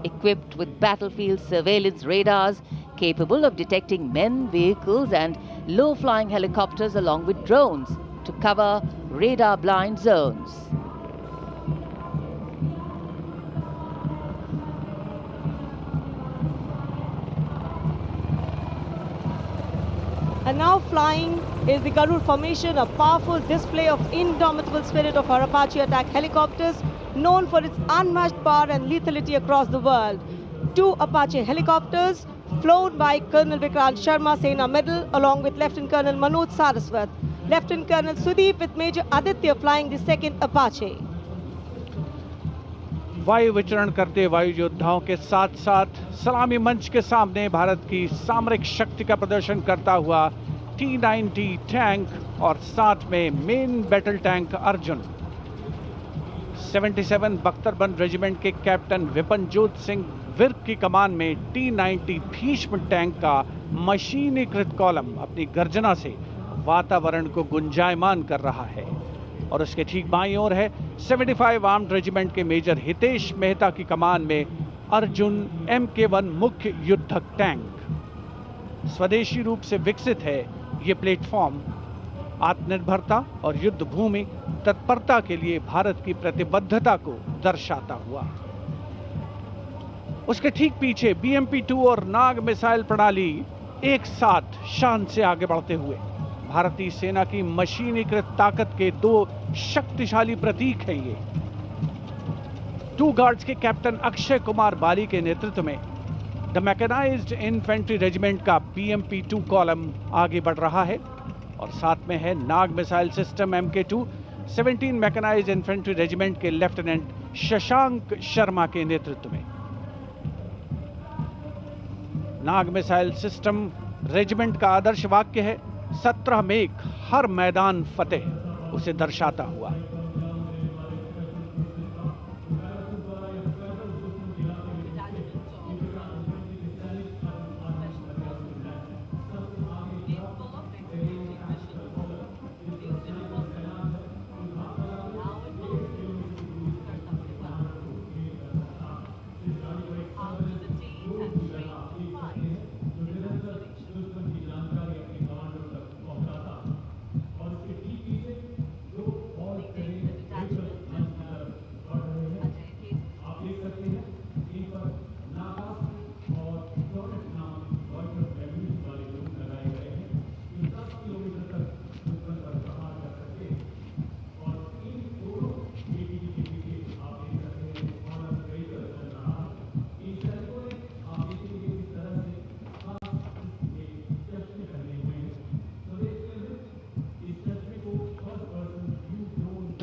Equipped with battlefield surveillance radars capable of detecting men, vehicles and low-flying helicopters along with drones to cover radar-blind zones. And now flying is the Garud formation, a powerful display of indomitable spirit of our Apache attack helicopters, known for its unmatched power and lethality across the world. 2 Apache helicopters flown by Colonel Vikrant Sharma Sena Medal along with Lieutenant Colonel Manoj Saraswat. Lieutenant Colonel Sudeep with Major Aditya flying the 2nd Apache. वायु विचरण करते वायु योद्धाओं के साथ साथ सलामी मंच के सामने भारत की सामरिक शक्ति का प्रदर्शन करता हुआ T-90 टैंक और साथ में मेन बैटल टैंक अर्जुन। 77 बख्तरबंद रेजिमेंट के कैप्टन विपनजोत सिंह विर्क की कमान में T-90 भीष्म टैंक का मशीनीकृत कॉलम अपनी गर्जना से वातावरण को गुंजायमान कर रहा है। और उसके ठीक बाईं ओर है 75 आर्म्ड रेजिमेंट के मेजर हितेश मेहता की कमान में अर्जुन MK1 मुख्य युद्धक टैंक। स्वदेशी रूप से विकसित है ये प्लेटफॉर्म आत्मनिर्भरता और युद्ध भूमि तत्परता के लिए भारत की प्रतिबद्धता को दर्शाता हुआ। उसके ठीक पीछे BMP-2 और नाग मिसाइल प्रणाली एक साथ शान से आगे बढ़ते हुए भारतीय सेना की मशीनीकृत ताकत के दो शक्तिशाली प्रतीक हैं ये। 2 गार्ड्स के कैप्टन अक्षय कुमार बाली के नेतृत्व में द मैकेनाइज्ड इन्फेंट्री रेजिमेंट का BMP-2 कॉलम आगे बढ़ रहा है और साथ में है Nag missile system MK2 17 mechanised infantry regiment के लेफ्टिनेंट शशांक शर्मा के नेतृत्व में। नाग मिसाइल सिस्टम रेजिमेंट का आदर्श वाक्य है 17 मेघ हर मैदान फतेह, उसे दर्शाता हुआ।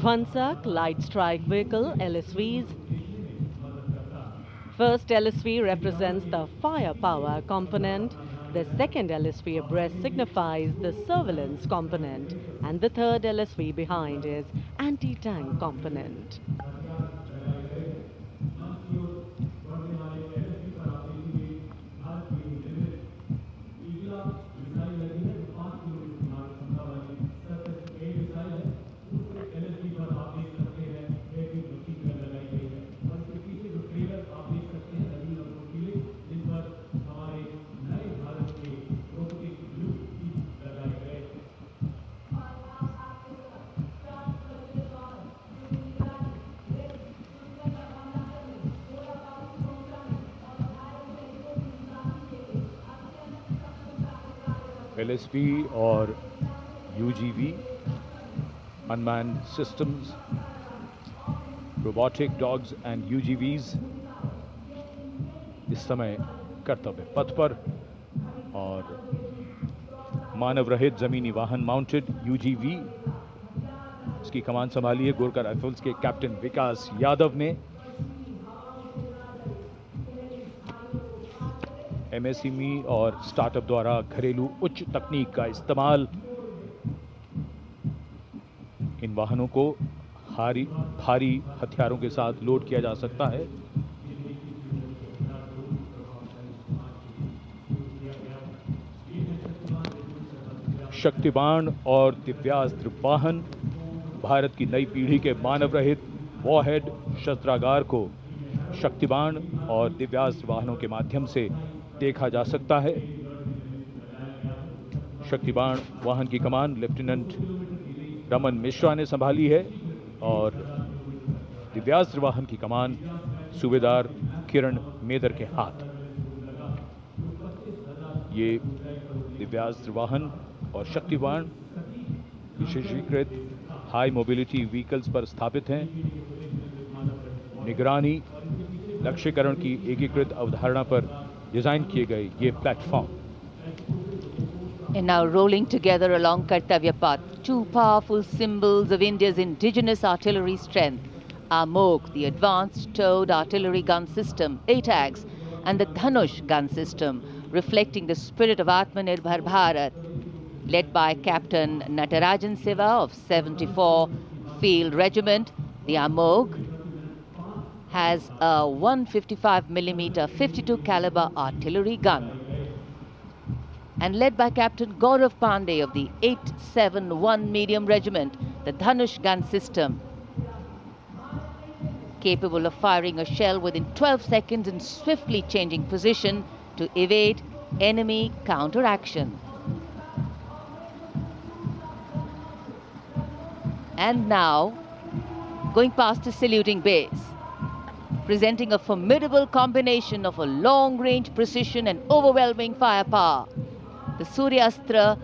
Dwansak Light Strike Vehicle LSVs. First LSV represents the firepower component, the second LSV abreast signifies the surveillance component, and the third LSV behind is anti-tank component. LSV और UGV, unmanned systems, robotic dogs and UGVs इस समय कर्तव्य पथ पर, और मानव रहित जमीनी वाहन माउंटेड UGV इसकी कमान संभाली है गोरखा राइफल्स के कैप्टन विकास यादव ने। MSME और स्टार्टअप द्वारा घरेलू उच्च तकनीक का इस्तेमाल इन वाहनों को भारी हथियारों के साथ लोड किया जा सकता है। शक्तिबाण और दिव्यास्त्र वाहन भारत की नई पीढ़ी के मानव रहित वॉरहेड शस्त्रागार को शक्तिबाण और दिव्यास्त्र वाहनों के माध्यम से देखा जा सकता है। शक्तिबाण वाहन की कमान लेफ्टिनेंट रमन मिश्रा ने संभाली है और दिव्यास्त्र वाहन की कमान सूबेदार किरण मेदर के हाथ। ये दिव्यास्त्र वाहन और शक्तिबाण विशेषीकृत हाई मोबिलिटी व्हीकल्स पर स्थापित हैं। निगरानी लक्ष्यकरण की एकीकृत अवधारणा पर डिजाइन किए गए ये platform. And now rolling together along Kartavya Path, two powerful symbols of India's indigenous artillery strength, AMOG, the Advanced Towed Artillery Gun System, ATAGS, and the Dhanush gun system, reflecting the spirit of Atmanirbhar Bharat, led by Captain Natarajan Siva of 74 Field Regiment. The AMOG has a 155mm 52 caliber artillery gun. And led by Captain Gaurav Pandey of the 871 Medium Regiment, the Dhanush gun system, capable of firing a shell within 12 seconds and swiftly changing position to evade enemy counteraction. And now, going past his saluting base, presenting a formidable combination of a long-range precision and overwhelming firepower, the Suryastra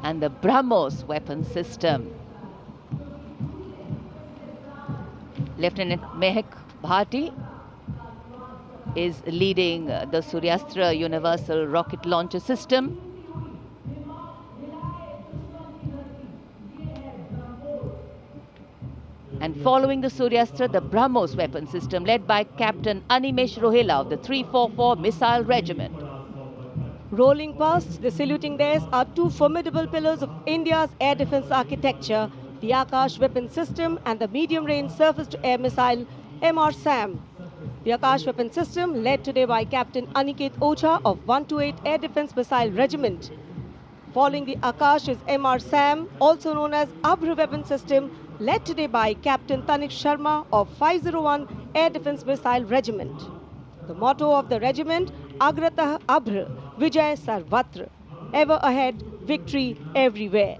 and the BrahMos weapon system. Lieutenant Mehak Bhati is leading the Suryastra Universal Rocket Launcher System. And following the Suryastra, the BrahMos weapon system led by Captain Animesh Rohela of the 344 Missile Regiment. Rolling past the saluting days are two formidable pillars of India's air defense architecture, the Akash weapon system and the medium-range surface-to-air missile MR-SAM. The Akash weapon system led today by Captain Aniket Ocha of 128 Air Defense Missile Regiment. Following the Akash is MR-SAM, also known as Abhr weapon system, led today by Captain Tanik Sharma of 501 Air Defense Missile Regiment. The motto of the regiment, Agratah Abhr, Vijay Sarvatra, ever ahead, victory everywhere.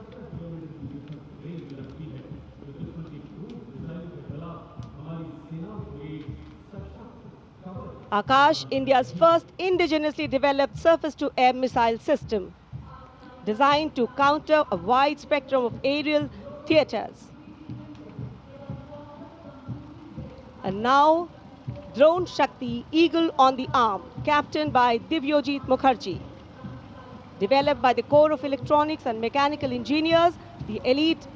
Akash, India's first indigenously developed surface-to-air missile system, designed to counter a wide spectrum of aerial theatres. And now, Drone Shakti Eagle on the arm, captained by Divyojit Mukherjee. Developed by the Corps of Electronics and Mechanical Engineers, the elite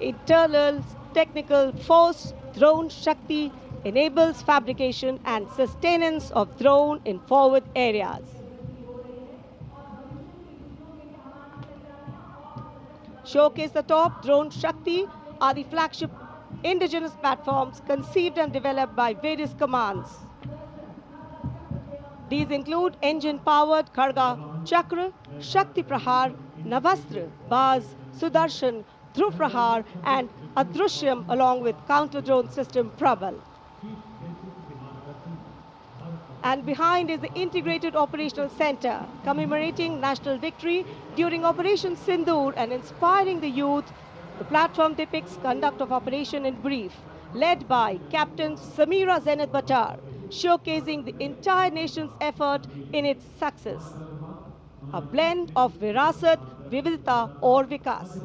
internal technical force, Drone Shakti, enables fabrication and sustenance of drone in forward areas. Showcase the top, Drone Shakti are the flagship indigenous platforms conceived and developed by various commands. These include engine-powered Kharga Chakra, Shakti Prahar, Navastra, Baz, Sudarshan, Dhruv Prahar and Adrushyam along with counter-drone system Prabal. And behind is the Integrated Operational Center, commemorating national victory during Operation Sindoor and inspiring the youth. The platform depicts conduct of operation in brief, led by Captain Samira Zenat Batar, showcasing the entire nation's effort in its success. A blend of Virasat, Vividta or Vikas.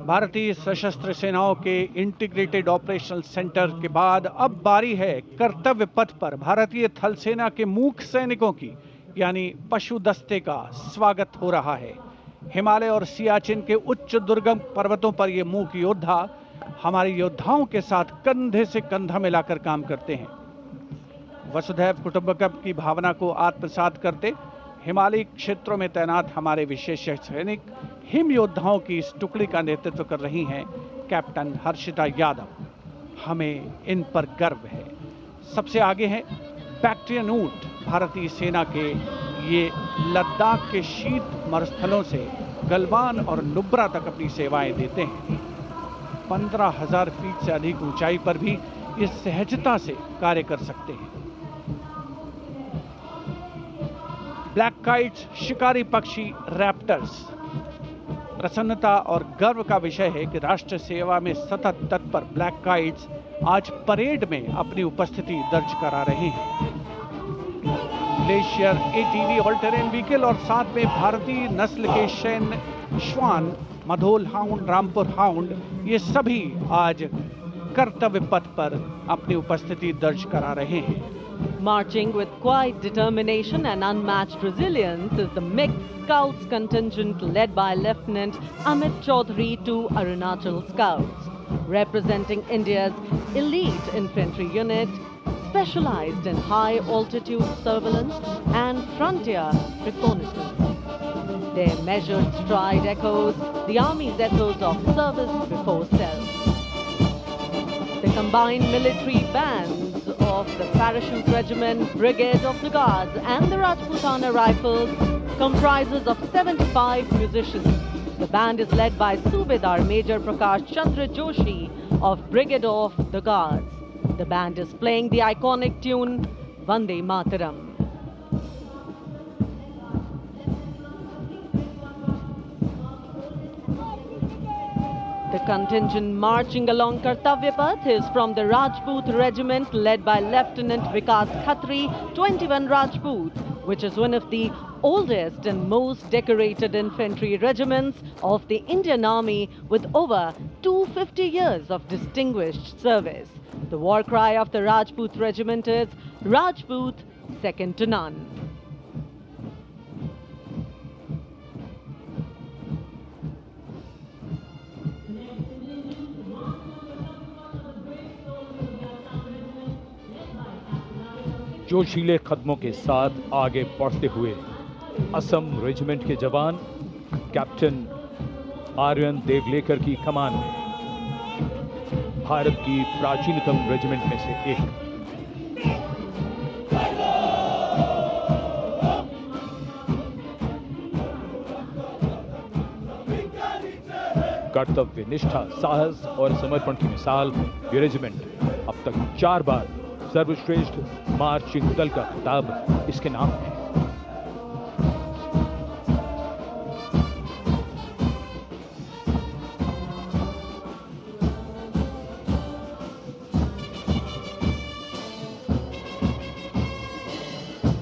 भारतीय सशस्त्र सेनाओं के integrated operational centre के बाद अब बारी है कर्तव्य पथ पर भारतीय थल सेना के मूक सैनिकों की, यानी पशु दस्ते का स्वागत हो रहा है। हिमालय और सियाचिन के उच्च दुर्गम पर्वतों पर ये मूक योद्धा हमारे योद्धाओं के साथ कंधे से कंधा मिलाकर काम करते हैं। वसुधैव कुटुंबकम की भावना को आत्मसात करते हिमालयी क्षेत्रों में तैनात हमारे विशेष सैनिक हिम योद्धाओं की इस टुकड़ी का नेतृत्व कर रही हैं कैप्टन हर्षिता यादव। हमें इन पर गर्व है। सबसे आगे हैं बैक्ट्रियन ऊंट, भारतीय सेना के ये लद्दाख के शीत मरुस्थलों से गलवान और नुब्रा तक अपनी सेवाएं देते हैं। 15,000 फीट से अधिक ऊंचाई पर भी ये सहजता से कार्य कर सकते हैं। ब्लैक काइट्स, शिकारी पक्षी रैप्टर्स। प्रसन्नता और गर्व का विषय है कि राष्ट्र सेवा में सतत तत्पर ब्लैक काइट्स आज परेड में अपनी उपस्थिति दर्ज करा रहे हैं। Glacier ATV all terrain vehicle और साथ में भारतीय नस्ल के शैन श्वान, मधोल हाउंड, रामपुर हाउंड, ये सभी आज कर्तव्य पथ पर अपनी उपस्थिति दर्ज करा रहे हैं। Marching with quiet determination and unmatched resilience is the mixed Scouts contingent led by Lieutenant Amit Chaudhary to Arunachal Scouts, representing India's elite infantry unit, specialized in high-altitude surveillance and frontier reconnaissance. Their measured stride echoes the Army's ethos of service before self. combined military bands of the Parachute Regiment, Brigade of the Guards and the Rajputana Rifles comprises of 75 musicians. The band is led by Subedar Major Prakash Chandra Joshi of Brigade of the Guards. The band is playing the iconic tune Vande Mataram. The contingent marching along Kartavya Path is from the Rajput Regiment led by Lieutenant Vikas Khatri, 21 Rajput, which is one of the oldest and most decorated infantry regiments of the Indian Army with over 250 years of distinguished service. The war cry of the Rajput Regiment is Rajput, second to none. जोशीले कदमों के साथ आगे बढ़ते हुए Assam regiment के जवान captain Aryan Devlekar की कमान में, भारत की प्राचीनतम रेजिमेंट में से एक। कर्तव्य निष्ठा, साहस और समर्पण की मिसाल ये रेजिमेंट अब तक 4 बार सर्वश्रेष्ठ मार्चिंग दल का खिताब इसके नाम है।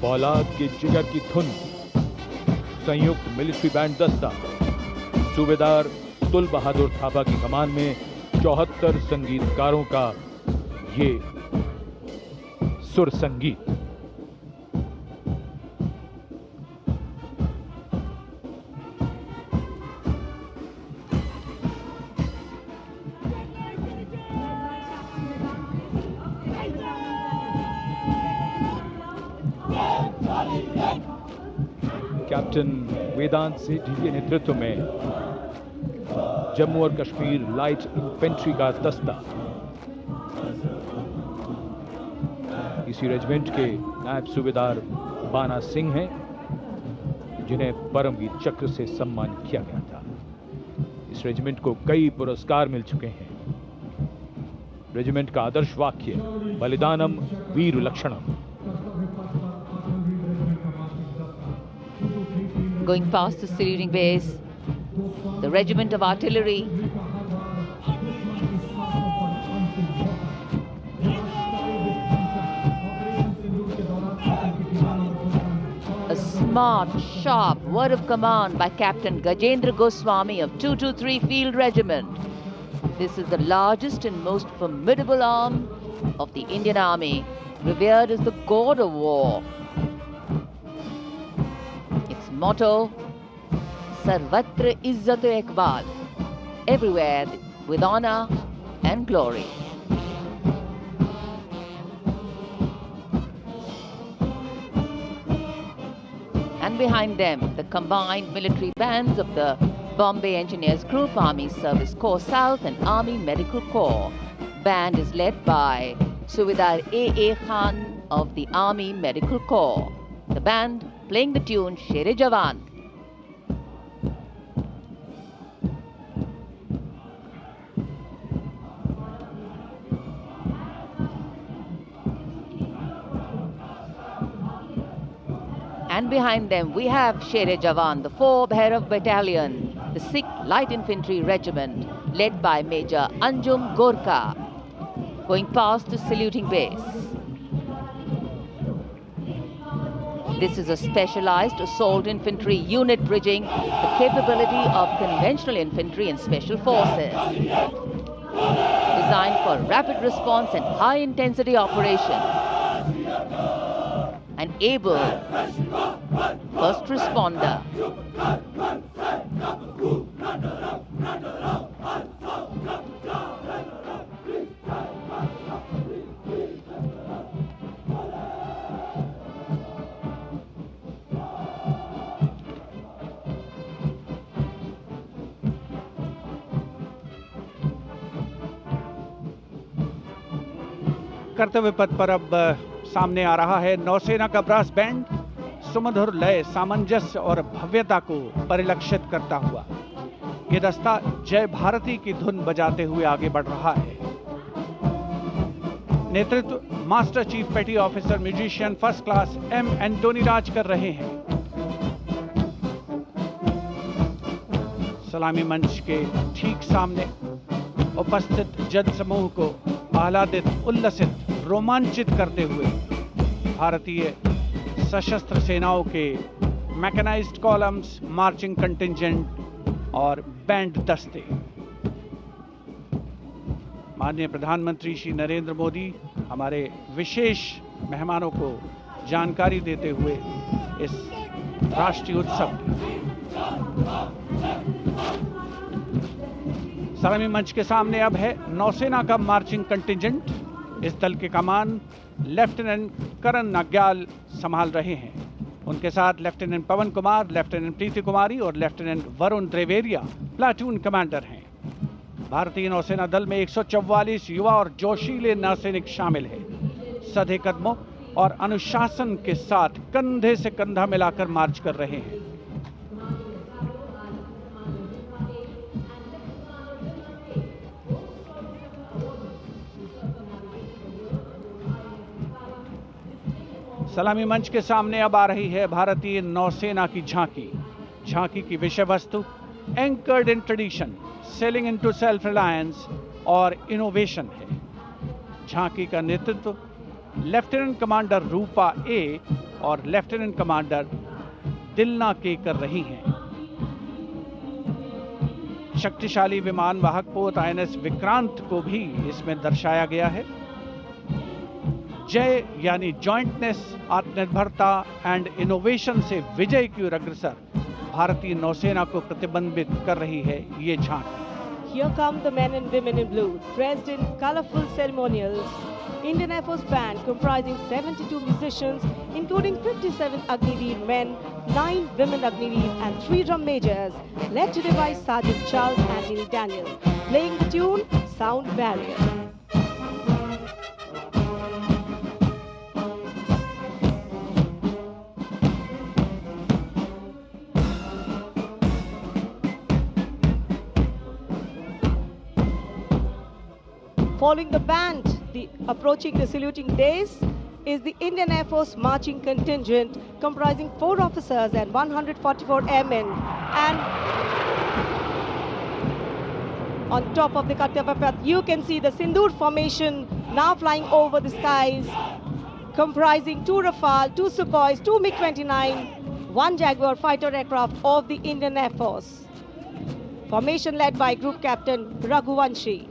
फौलाद के जिगर की धुन, संयुक्त मिलिट्री बैंड दस्ता, सूबेदार तुल बहादुर थापा की कमान में 74 संगीतकारों का ये सुर संगीत। कैप्टन वेदांत सेठी के नेतृत्व में जम्मू और कश्मीर लाइट इन्फेंट्री का दस्ता, इसी रेजिमेंट के नायब सूबेदार बाना सिंह हैं, जिन्हें परमवीर चक्र से सम्मानित किया गया था। इस रेजिमेंट को कई पुरस्कार मिल चुके हैं। रेजिमेंट का आदर्श वाक्य बलिदानम वीर लक्षणम। Going past the saluting base, the regiment of artillery, a smart, sharp word of command by Captain Gajendra Goswami of 223 Field Regiment. This is the largest and most formidable arm of the Indian Army, revered as the god of war. Its motto, Sarvatra Izzat Iqbal, everywhere with honor and glory. And behind them, the combined military bands of the Bombay Engineers Group, Army Service Corps South and Army Medical Corps. Band is led by Subedar A.A. Khan of the Army Medical Corps. The band playing the tune Sher-e Jawan. And behind them we have Sher-e Jawan, the 4 Bhairav Battalion, the 6th Light Infantry Regiment, led by Major Anjum Gorkha, going past the saluting base. This is a specialized assault infantry unit bridging the capability of conventional infantry and special forces. Designed for rapid response and high-intensity operations. An able first responder. कर्तव्य पथ पर अब सामने आ रहा है नौसेना का brass band, सुमधुर लय, सामंजस्य और भव्यता को परिलक्षित करता हुआ ये दस्ता जय भारती की धुन बजाते हुए आगे बढ़ रहा है। नेतृत्व master chief petty officer musician first class M Antony Raj कर रहे हैं। सलामी मंच के ठीक सामने उपस्थित जन समूह को आह्लादित, उल्लसित, रोमांचित करते हुए भारतीय सशस्त्र सेनाओं के मैकेनाइज्ड कॉलम्स, मार्चिंग कंटिंजेंट और बैंड दस्ते। माननीय प्रधानमंत्री श्री नरेंद्र मोदी हमारे विशेष मेहमानों को जानकारी देते हुए इस राष्ट्रीय उत्सव की। सलामी मंच के सामने अब है नौसेना का मार्चिंग कंटिंजेंट। इस दल के कमान लेफ्टिनेंट करण नाग्याल संभाल रहे हैं। उनके साथ लेफ्टिनेंट पवन कुमार, लेफ्टिनेंट प्रीति कुमारी और लेफ्टिनेंट वरुण द्रेवेरिया प्लाटून कमांडर हैं। भारतीय नौसेना दल में 144 युवा और जोशीले नौसैनिक शामिल हैं। सधे कदमों और अनुशासन के साथ कंधे से कंधा मिलाकर मार्च कर रहे हैं। सलामी मंच के सामने अब आ रही है भारतीय नौसेना की झांकी। झांकी की विषय वस्तु anchored in tradition, sailing into self reliance और इनोवेशन है। झांकी का नेतृत्व लेफ्टिनेंट कमांडर रूपा ए और लेफ्टिनेंट कमांडर दिलना के कर रही हैं। शक्तिशाली विमान वाहक पोत INS विक्रांत को भी इसमें दर्शाया गया है। जय यानी जॉइंटनेस, आत्मनिर्भरता एंड इनोवेशन से विजय की ओर अग्रसर भारतीय नौसेना को प्रतिबिंबित कर रही है ये झांकी। Here come the men and women in blue, dressed in colorful ceremonials. Indian Air Force band comprising 72 musicians, including 57 Agniveer men, 9 women Agniveer and 3 drum majors, led today by Sergeant Charles Anthony Daniel, playing the tune Sound Barrier. Following the band, approaching the saluting days is the Indian Air Force marching contingent comprising 4 officers and 144 airmen. And on top of the Kartavya Path, you can see the Sindoor formation now flying over the skies, comprising 2 Rafale, 2 Sukhois, 2 MiG-29, 1 Jaguar fighter aircraft of the Indian Air Force. Formation led by Group Captain Raghuvanshi.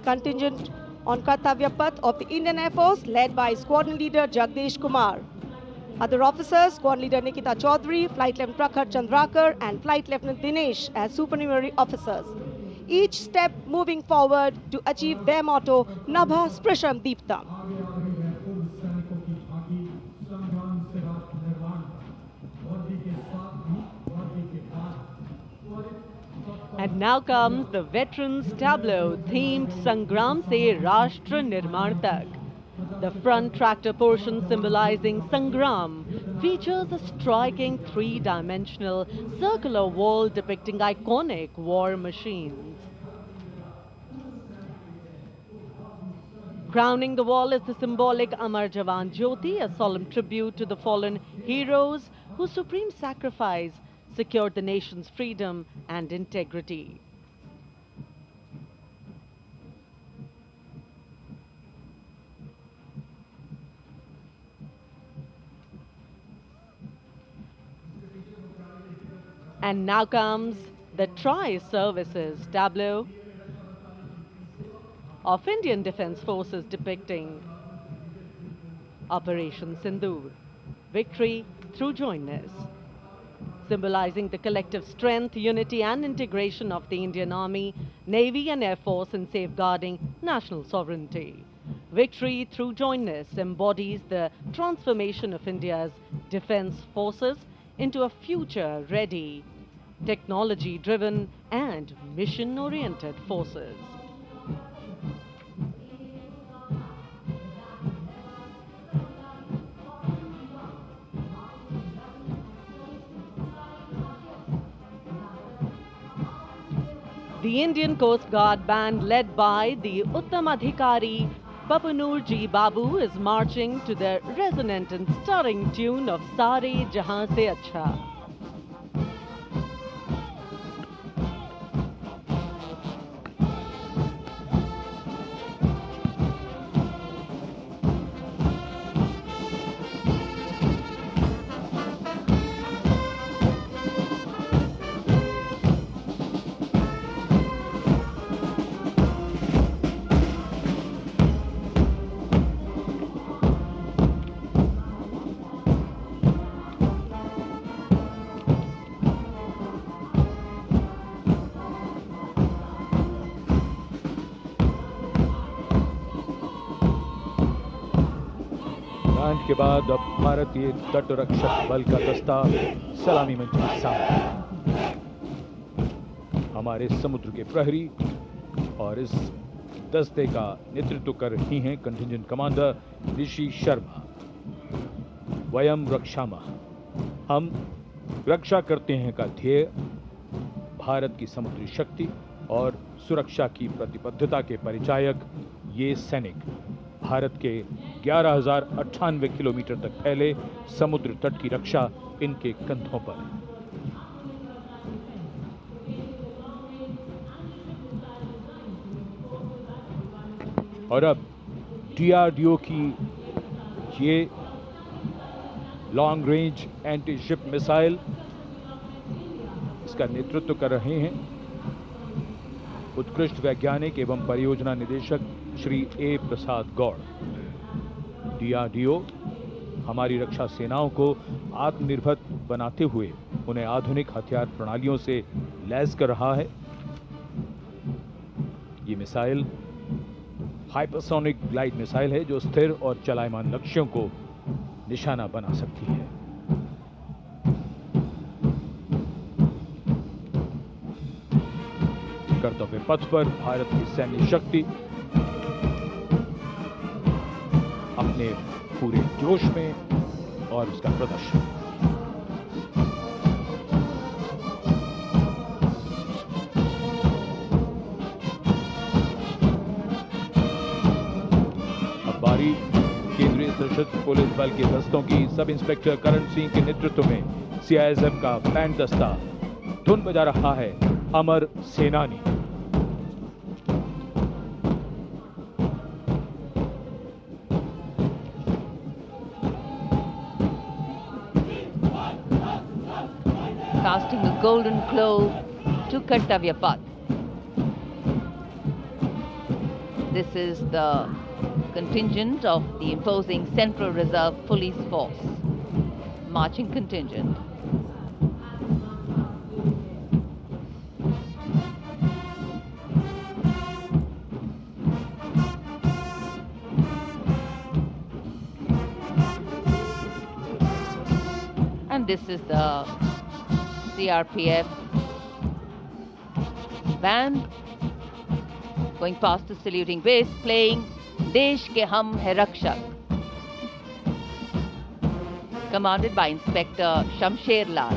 Contingent on Kartavya Path of the Indian Air Force led by Squadron Leader Jagdish Kumar. Other officers, Squadron Leader Nikita Chaudhary, Flight Lieutenant Prakhar Chandrakar and Flight Lieutenant Dinesh as supernumerary officers. Each step moving forward to achieve their motto, Nabha Sprisham Deeptam. And now comes the Veterans Tableau themed Sangram Se Rashtra Nirman Tak. The front tractor portion symbolizing Sangram features a striking 3-dimensional circular wall depicting iconic war machines. Crowning the wall is the symbolic Amar Jawan Jyoti, a solemn tribute to the fallen heroes whose supreme sacrifice secured the nation's freedom and integrity. And now comes the Tri-Services tableau of Indian Defence Forces depicting Operation Sindoor, victory through jointness, symbolizing the collective strength, unity and integration of the Indian Army, Navy and Air Force in safeguarding national sovereignty. Victory through jointness embodies the transformation of India's defence forces into a future-ready, technology-driven and mission-oriented forces. The Indian Coast Guard band led by the Uttam Adhikari Papanur Ji Babu is marching to the resonant and stirring tune of Sare Jahan Se Acha. Band के बाद अब भारतीय तट रक्षक बल का दस्ता सलामी मंच के सामने। हमारे समुद्र के प्रहरी और इस दस्ते का नेतृत्व कर रही हैं कंटिजेंट कमांडर ऋषि शर्मा। वयम रक्षामः, हम रक्षा करते हैं का ध्येय भारत की समुद्री शक्ति और सुरक्षा की प्रतिबद्धता के परिचायक ये सैनिक भारत के 11,098 किलोमीटर तक फैले समुद्र तट की रक्षा इनके कंधों पर। और अब DRDO की ये long range anti ship missile, इसका नेतृत्व कर रहे हैं उत्कृष्ट वैज्ञानिक एवं परियोजना निदेशक श्री ए प्रसाद गौड़। DRDO हमारी रक्षा सेनाओं को आत्मनिर्भर बनाते हुए उन्हें आधुनिक हथियार प्रणालियों से लैस कर रहा है। ये मिसाइल हाइपरसोनिक ग्लाइड मिसाइल है जो स्थिर और चलायमान लक्ष्यों को निशाना बना सकती है। कर्तव्य पथ पर भारत की सैन्य शक्ति अपने पूरे जोश में और उसका प्रदर्शन। अब बारी केंद्रीय सशस्त्र पुलिस बल के दस्तों की। सब इंस्पेक्टर करण सिंह के नेतृत्व में CISF का बैंड दस्ता धुन बजा रहा है अमर सेनानी। Casting a golden glow to Kartavya Path. This is the contingent of the imposing Central Reserve Police Force, marching contingent. And this is the CRPF band going past the saluting base, playing Desh Ke Hum Hai Rakshak, commanded by Inspector Shamsher Lal.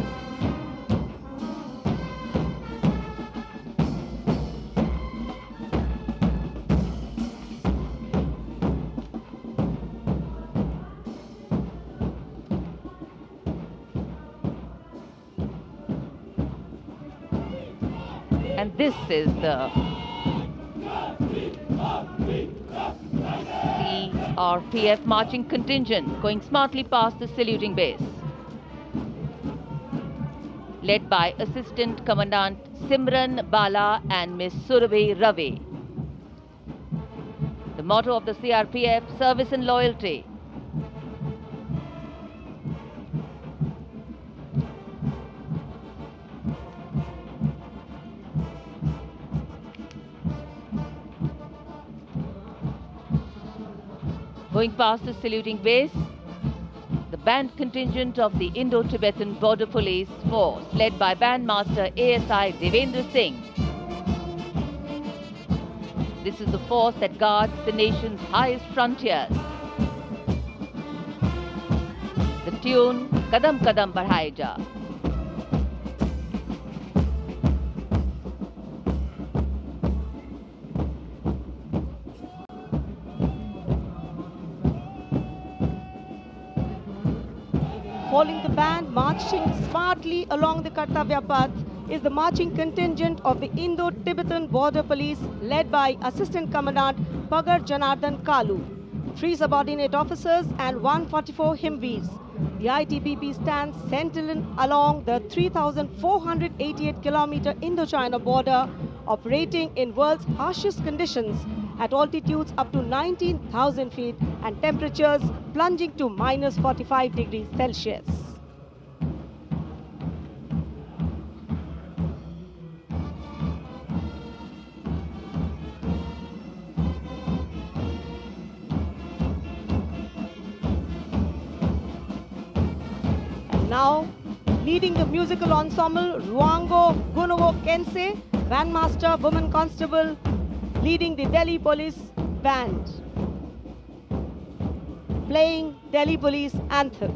And this is the CRPF marching contingent going smartly past the saluting base, led by Assistant Commandant Simran Bala and Miss Surabhi Ravi. The motto of the CRPF, service and loyalty. Going past the saluting base, the band contingent of the Indo-Tibetan Border Police Force, led by Bandmaster ASI Devendra Singh. This is the force that guards the nation's highest frontiers. The tune, Kadam Kadam Badhaye Ja. Following the band, marching smartly along the Kartavya Path is the marching contingent of the Indo-Tibetan Border Police led by Assistant Commandant Pagar Janardhan Kalu, 3 subordinate officers and 144 Himveers. The ITBP stands sentinel along the 3,488-kilometer Indo-China border, operating in world's harshest conditions at altitudes up to 19,000 feet and temperatures plunging to minus 45 degrees Celsius. And now, leading the musical ensemble, Ruango Gunovo Kense, Bandmaster Woman Constable, leading the Delhi Police Band, playing Delhi Police Anthem.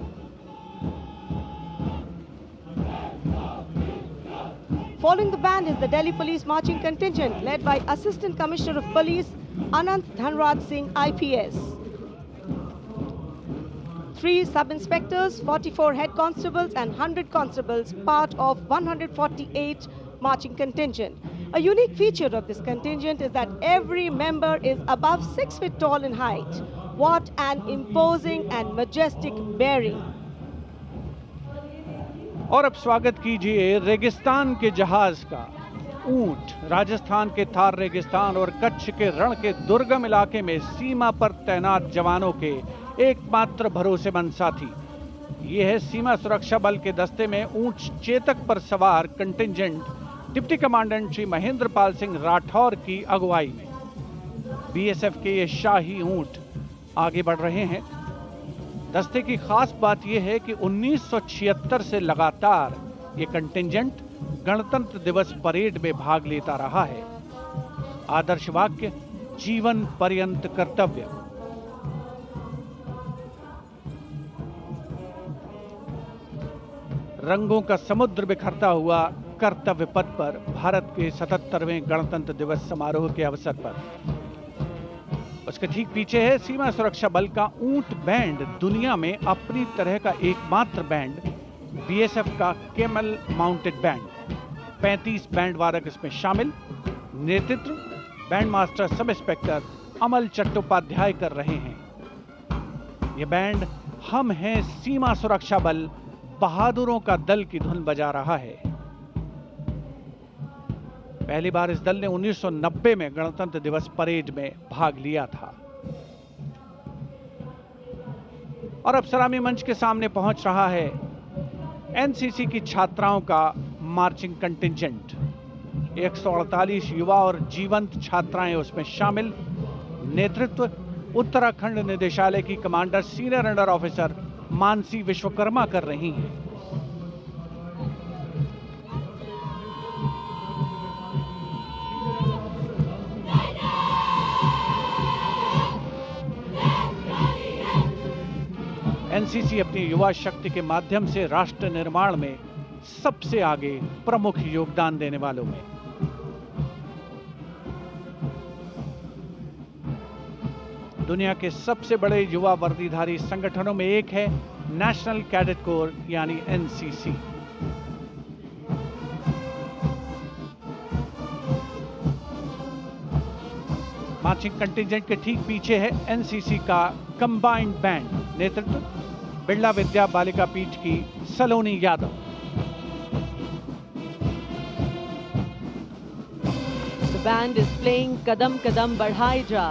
Following the band is the Delhi Police Marching Contingent led by Assistant Commissioner of Police Anant Dhanraj Singh IPS. 3 sub-inspectors, 44 head constables and 100 constables, part of 148 marching contingent. A unique feature of this contingent is that every member is above 6 feet tall in height. What an imposing and majestic bearing. और अब स्वागत कीजिए रेगिस्तान के जहाज का। ऊंट राजस्थान के थार रेगिस्तान और कच्छ के रण के दुर्गम इलाके में सीमा पर तैनात जवानों के एकमात्र भरोसेमंद साथी। ये है सीमा सुरक्षा बल के दस्ते में ऊंट चेतक पर सवार contingent deputy commandant Shri Mahendra Pal Singh Rathore की अगुवाई में। बीएसएफ के ये शाही ऊंट आगे बढ़ रहे हैं। दस्ते की खास बात यह है कि 1976 से लगातार ये कंटिंजेंट गणतंत्र दिवस परेड में भाग लेता रहा है। आदर्श वाक्य, जीवन पर्यंत कर्तव्य। रंगों का समुद्र बिखरता हुआ कर्तव्य पथ पर भारत के 77वें गणतंत्र दिवस समारोह के अवसर पर। उसके ठीक पीछे है सीमा सुरक्षा बल का ऊंट बैंड, दुनिया में अपनी तरह का एकमात्र बैंड, बीएसएफ का केमल माउंटेड बैंड। 35 बैंड वादक इसमें शामिल। नेतृत्व बैंड मास्टर सब इंस्पेक्टर अमल चट्टोपाध्याय कर रहे हैं। यह बैंड हम हैं सीमा सुरक्षा बल, बहादुरों का दल की धुन बजा रहा है। पहली बार इस दल ने 1990 में गणतंत्र दिवस परेड में भाग लिया था। और अब सलामी मंच के सामने पहुंच रहा है एनसीसी की छात्राओं का मार्चिंग कंटिंजेंट। 148 युवा और जीवंत छात्राएं उसमें शामिल। नेतृत्व उत्तराखंड निदेशालय की commander senior under officer Mansi Vishwakarma कर रही हैं। एनसीसी अपनी युवा शक्ति के माध्यम से राष्ट्र निर्माण में सबसे आगे प्रमुख योगदान देने वालों में। दुनिया के सबसे बड़े युवा वर्दीधारी संगठनों में एक है नेशनल कैडेट कोर यानी एनसीसी। मार्चिंग कंटिंजेंट के ठीक पीछे है एनसीसी का कंबाइंड बैंड। नेतृत्व बिरला विद्या बालिका पीठ की सलोनी Yadav. The band is playing कदम कदम बढ़ाए जा,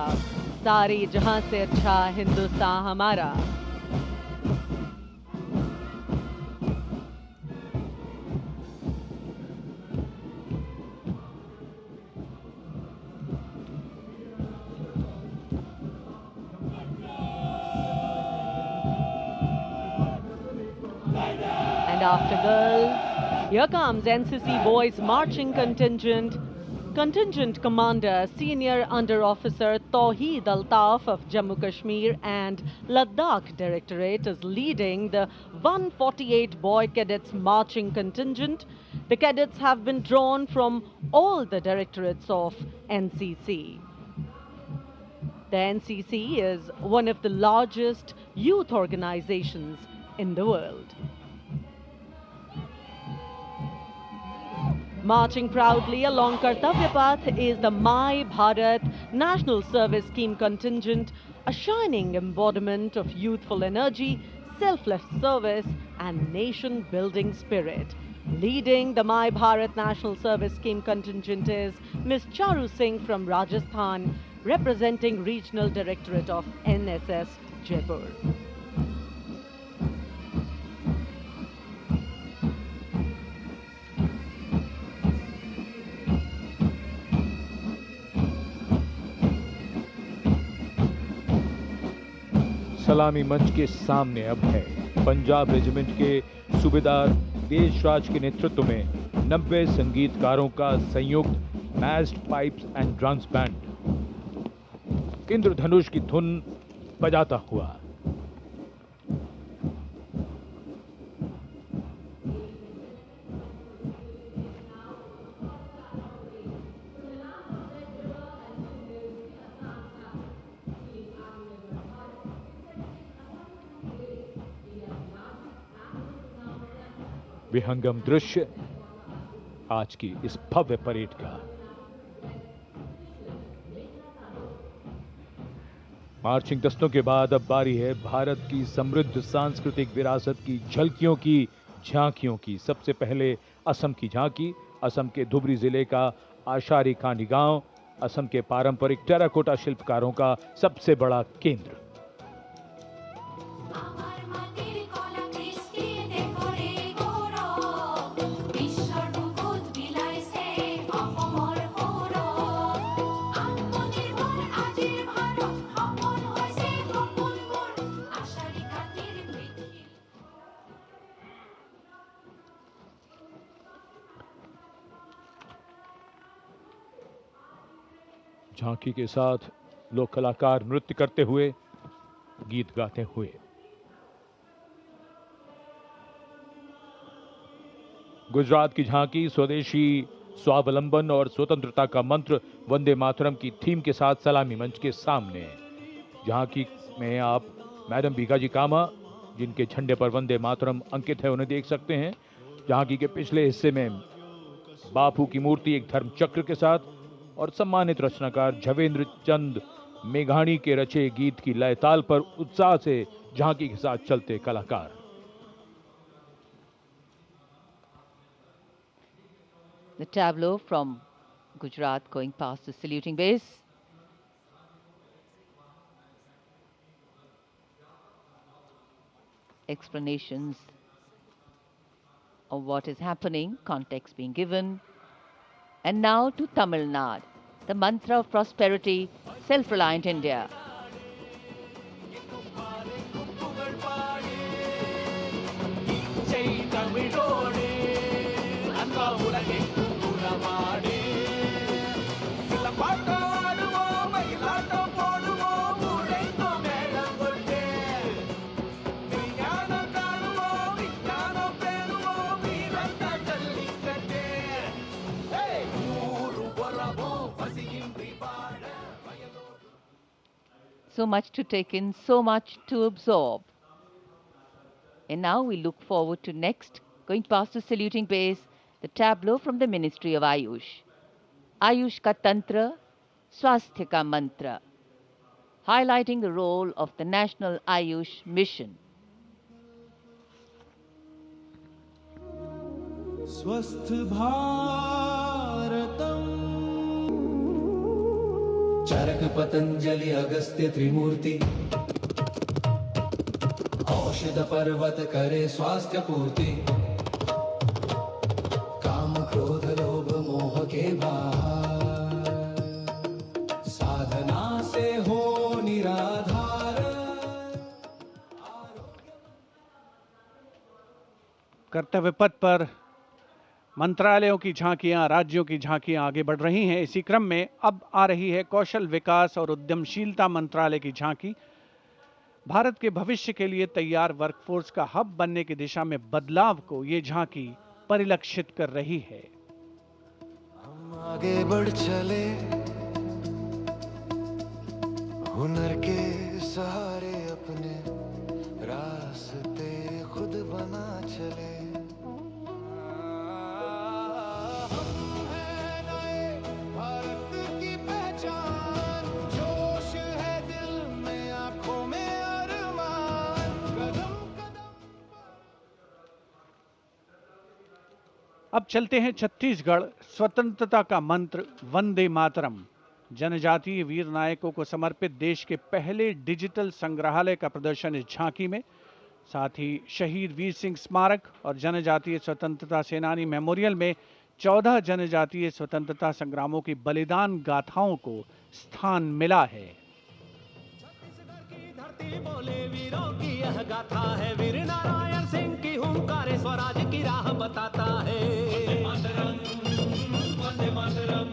सारे जहां से अच्छा हिंदुस्तान हमारा। And after girls, here comes NCC boys marching contingent. Contingent Commander Senior Under Officer Tawheed Altaf of Jammu Kashmir and Ladakh Directorate is leading the 148 boy cadets marching contingent. The cadets have been drawn from all the directorates of NCC. The NCC is one of the largest youth organizations in the world. Marching proudly along Kartavya Path is the My Bharat National Service Scheme contingent, a shining embodiment of youthful energy, selfless service and nation-building spirit. Leading the My Bharat National Service Scheme contingent is Ms. Charu Singh from Rajasthan, representing Regional Directorate of NSS, Jaipur. सलामी मंच के सामने अब है Punjab regiment के सूबेदार देशराज के नेतृत्व में 90 संगीतकारों का संयुक्त massed pipes and drums band Indradhanush की धुन बजाता हुआ। विहंगम दृश्य आज की इस भव्य परेड का। मार्चिंग दस्तों के बाद अब बारी है भारत की समृद्ध सांस्कृतिक विरासत की झलकियों की, झांकियों की। सबसे पहले असम की झांकी, असम के धुबरी जिले का आशारी कांडी गांव, असम के पारंपरिक टेराकोटा शिल्पकारों का सबसे बड़ा केंद्र। झांकी के साथ लोक कलाकार नृत्य करते हुए, गीत गाते हुए। गुजरात की झांकी स्वदेशी, स्वावलंबन और स्वतंत्रता का मंत्र वंदे मातरम की थीम के साथ सलामी मंच के सामने। झांकी में आप मैडम भीखाजी कामा, जिनके झंडे पर वंदे मातरम अंकित है, उन्हें देख सकते हैं। झांकी के पिछले हिस्से में बापू की मूर्ति एक धर्म चक्र के साथ और सम्मानित रचनाकार झवेंद्र चंद मेघाणी के रचे गीत की लय ताल पर उत्साह से झांकी के साथ चलते कलाकार। The tableau from Gujarat going past the saluting base. Explanations of what is happening, context being given. And now to Tamil Nadu, the mantra of prosperity, self-reliant India. So much to take in, so much to absorb. And now we look forward to next, going past the saluting base, the tableau from the Ministry of Ayush. Ayush ka Tantra, Swasthya ka Mantra, highlighting the role of the National Ayush Mission. स्वस्थ भारतम चरक पतंजलि अगस्त्य त्रिमूर्ति औषध पर्वत करे स्वास्थ्य पूर्ति काम क्रोध लोभ मोह के भार साधना से हो निराधार। कर्तव्य पथ पर मंत्रालयों की झांकियां, राज्यों की झांकियां आगे बढ़ रही हैं। इसी क्रम में अब आ रही है कौशल विकास और उद्यमशीलता मंत्रालय की झांकी। भारत के भविष्य के लिए तैयार वर्कफोर्स का हब बनने की दिशा में बदलाव को ये झांकी परिलक्षित कर रही है। हम आगे बढ़ चले हुनर के सहारे अपने रास्ते खुद बना चले। अब चलते हैं छत्तीसगढ़। स्वतंत्रता का मंत्र वंदे मातरम जनजातीय वीर नायकों को समर्पित देश के पहले डिजिटल संग्रहालय का प्रदर्शन इस झांकी में, साथ ही शहीद वीर सिंह स्मारक और जनजातीय स्वतंत्रता सेनानी मेमोरियल में 14 जनजातीय स्वतंत्रता संग्रामों की बलिदान गाथाओं को स्थान मिला है। धरती बोले वीरों की यह गाथा है, वीर नारायण सिंह की हुंकार स्वराज की राह बताता है। वंदे मातरम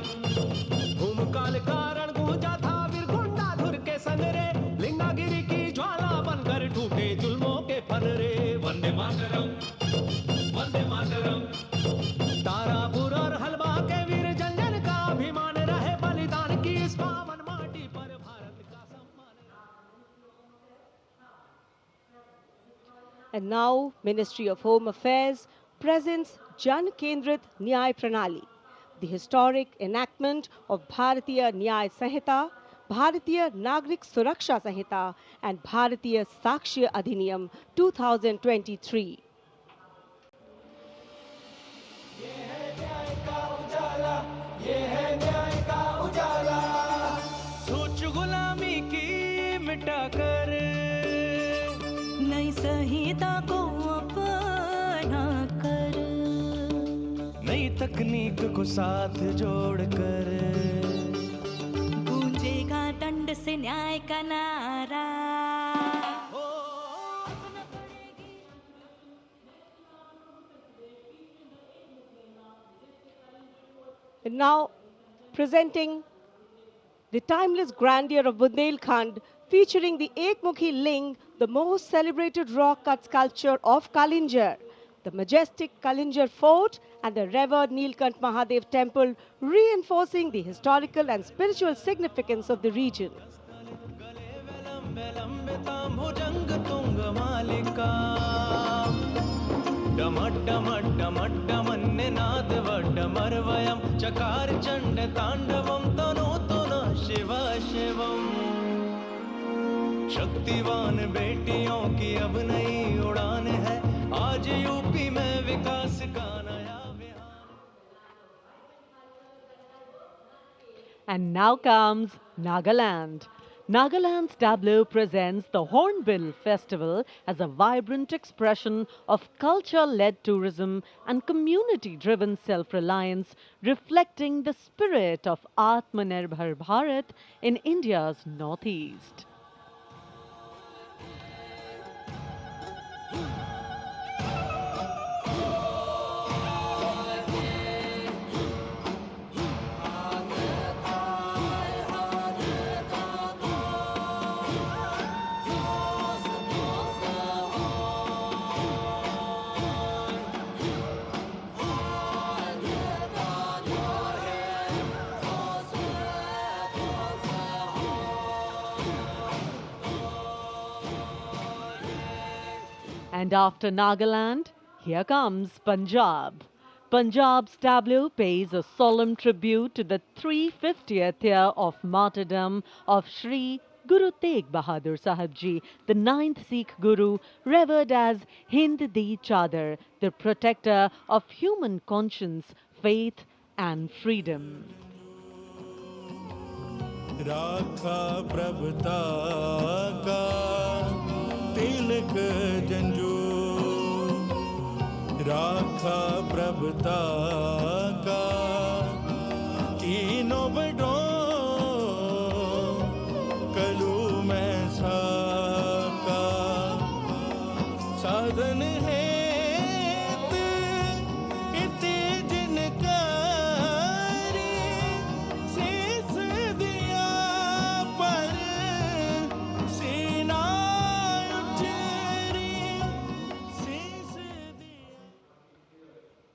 भूमकाल कारण गूंजा था वीर गुंडाधुर के संगरे, लिंगागिरी की ज्वाला बनकर टूटे जुल्मों के फनरे। वंदे मातरम वंदे मातरम तारापुर और हलवा के वीर जंजन का अभिमान रहे, बलिदान की इस पावन माटी पर भारत का सम्मान। And now, Ministry of Home Affairs presents Jan Kendrit Nyay Pranali, the historic enactment of Bharatiya Nyay Sanhita, Bharatiya Nagrik Suraksha Sanhita, and Bharatiya Sakshya Adhiniyam 2023. सोच गुलामी की मिटाकर नई संहिता को अपना कर, नई तकनीक को साथ जोड़कर गूंजेगा दंड से न्याय का नारा। And now, presenting the timeless grandeur of Bundelkhand, featuring the Ekmukhi Ling, the most celebrated rock cut sculpture of Kalinjar, the majestic Kalinjar Fort, and the revered Nilkant Mahadev Temple, reinforcing the historical and spiritual significance of the region. चकार चंड तांडवम तनोतु न शिव शिवम, शक्तिवान बेटियों की अब नई उड़ान है, आज UP में विकास का नया Vihaan. And now comes Nagaland. Nagaland's tableau presents the Hornbill Festival as a vibrant expression of culture-led tourism and community-driven self-reliance, reflecting the spirit of Atmanirbhar Bharat in India's northeast. And after Nagaland, here comes Punjab. Punjab's tableau pays a solemn tribute to the 350th year of martyrdom of Sri Guru Tegh Bahadur Sahib Ji, the 9th Sikh Guru, revered as Hind Di Chadar, the protector of human conscience, faith and freedom. राखा प्रभुता का तिलक जंजू, राखा प्रभुता का तीनों बड़ों कलू में साका साधन है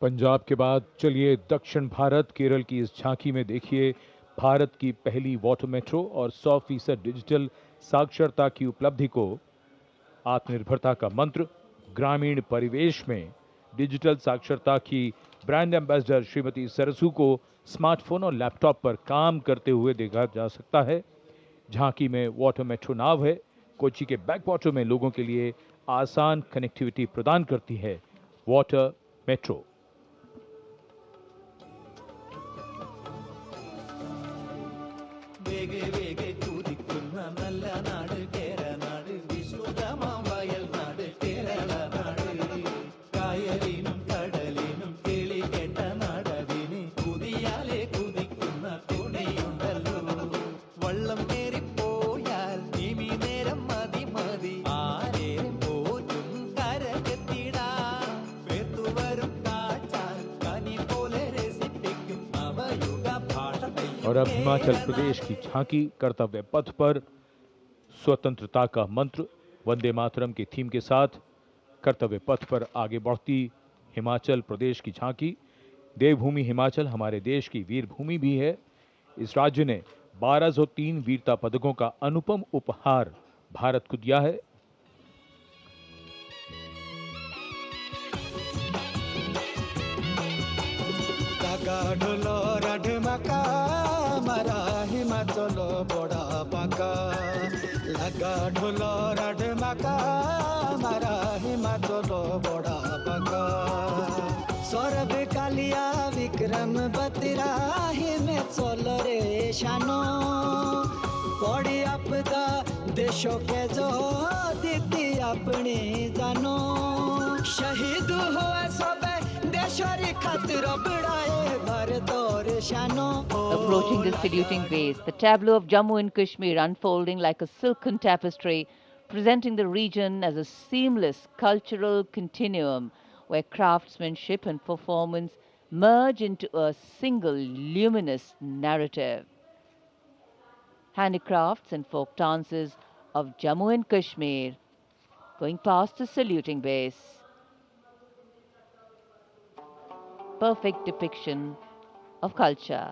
पंजाब के बाद चलिए दक्षिण भारत केरल की इस झांकी में देखिए भारत की पहली वाटर मेट्रो और 100% डिजिटल साक्षरता की उपलब्धि को। आत्मनिर्भरता का मंत्र ग्रामीण परिवेश में डिजिटल साक्षरता की ब्रांड एम्बेसडर श्रीमती सरसू को स्मार्टफोन और लैपटॉप पर काम करते हुए देखा जा सकता है। झांकी में वाटर मेट्रो नाव है, कोच्चि के बैकवाटर में लोगों के लिए आसान कनेक्टिविटी प्रदान करती है वाटर मेट्रो। വേഗെ വേഗെ കുതിക്കുന്ന നല്ല നാട് കേരനാട് വിശുദ്ധമാം വയൽ നാട് കേരള നാട് കായലിനും കടലിനും കിളി കേട്ട നാടതിന് കുതിയാലെ കുതിക്കുന്ന തുണയുണ്ടല്ലോ വള്ളം കേറിപ്പോയാൽ നിമി നേരം മതി മതി ആരേരം പോറ്റും കരകെത്തിടാം പേത്തുവരും കാച്ചാൽ കനി പോലെ രസിപ്പിക്കും അവയുഗ ഭാഷ और अब हिमाचल प्रदेश की झांकी कर्तव्य पथ पर स्वतंत्रता का मंत्र वंदे मातरम की थीम के साथ कर्तव्य पथ पर आगे बढ़ती हिमाचल प्रदेश की झांकी। देवभूमि हिमाचल हमारे देश की वीर भूमि भी है। इस राज्य ने 1203 वीरता पदकों का अनुपम उपहार भारत को दिया है। ढोलो राढमाका मारा हिमाचल बड़ा पाका लगा ढोलो राढमाका मारा हिमाचल बड़ा पाका सौरभ कालिया विक्रम बत्रा हिमाचल रे शानो पड़ी आपदा देशों के जो दीदी अपनी जानो शहीद हुआ सब देशरी खातिर बड़ाए Approaching the saluting base, the tableau of Jammu and Kashmir unfolding like a silken tapestry, presenting the region as a seamless cultural continuum where craftsmanship and performance merge into a single luminous narrative. Handicrafts and folk dances of Jammu and Kashmir going past the saluting base. Perfect depiction of culture.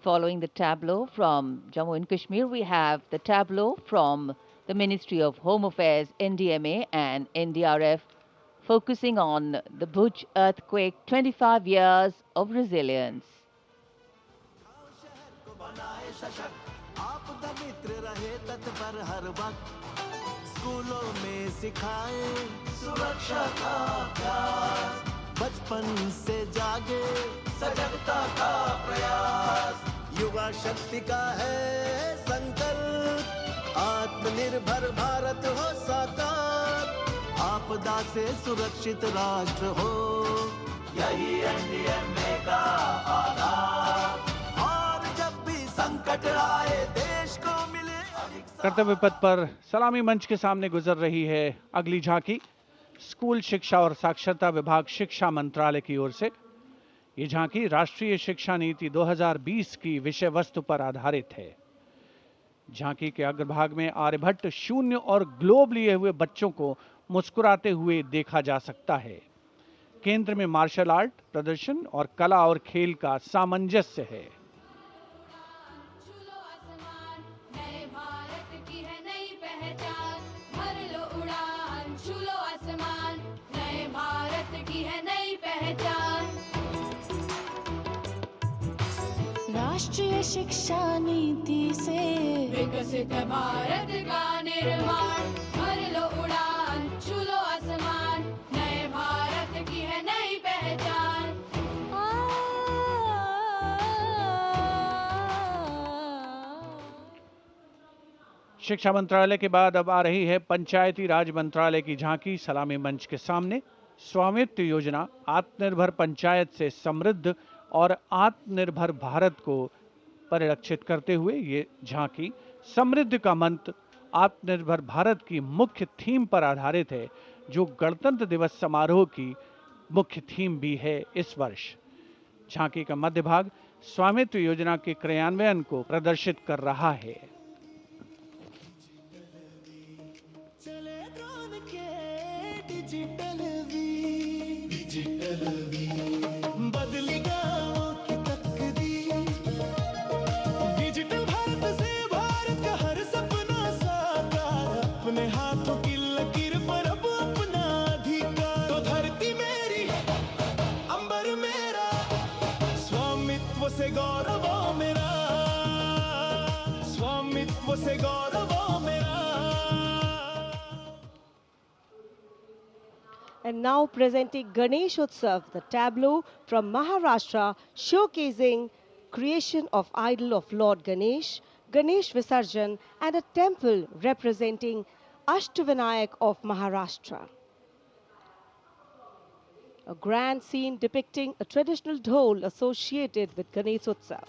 Following the tableau from Jammu and Kashmir, we have the tableau from the Ministry of Home Affairs, NDMA and NDRF, focusing on the Bhuj earthquake, 25 years of resilience. स्कूलों में सिखाए सुरक्षा का अभ्यास बचपन से जागे सजगता का प्रयास युवा शक्ति का है संकल्प आत्मनिर्भर भारत हो साकार आपदा से सुरक्षित राष्ट्र हो यही एनडीएमए का आधार और जब भी संकट आए देश को मिले कर्तव्य पथ पर सलामी मंच के सामने गुजर रही है अगली झांकी। स्कूल शिक्षा और साक्षरता विभाग शिक्षा मंत्रालय की ओर से ये झांकी राष्ट्रीय शिक्षा नीति 2020 की विषय वस्तु पर आधारित है। झांकी के अग्रभाग में आर्यभट्ट, शून्य और ग्लोब लिए हुए बच्चों को मुस्कुराते हुए देखा जा सकता है। केंद्र में मार्शल आर्ट प्रदर्शन और कला और खेल का सामंजस्य है। राष्ट्रीय शिक्षा नीति से विकसित भारत का निर्माण भर लो उड़ान छू लो आसमान नए भारत की है नई पहचान। शिक्षा मंत्रालय के बाद अब आ रही है पंचायती राज मंत्रालय की झांकी सलामी मंच के सामने। स्वामित्व योजना आत्मनिर्भर पंचायत से समृद्ध और आत्मनिर्भर भारत को परिलक्षित करते हुए ये झांकी समृद्धि का मंत्र आत्मनिर्भर भारत की मुख्य थीम पर आधारित है, जो गणतंत्र दिवस समारोह की मुख्य थीम भी है इस वर्ष। झांकी का मध्य भाग स्वामित्व योजना के क्रियान्वयन को प्रदर्शित कर रहा है। बदली गाँव की तकदीर अपने हाथों की लकीर पर अब अपना अधिकार। तो धरती मेरी, अंबर मेरा, स्वामित्व से गौरव मेरा, स्वामित्व से गौरव मेरा। And now presenting Ganesh Utsav, the tableau from Maharashtra showcasing creation of idol of Lord Ganesh, Ganesh Visarjan, and a temple representing Ashtavinayak of Maharashtra. A grand scene depicting a traditional dhol associated with Ganesh Utsav.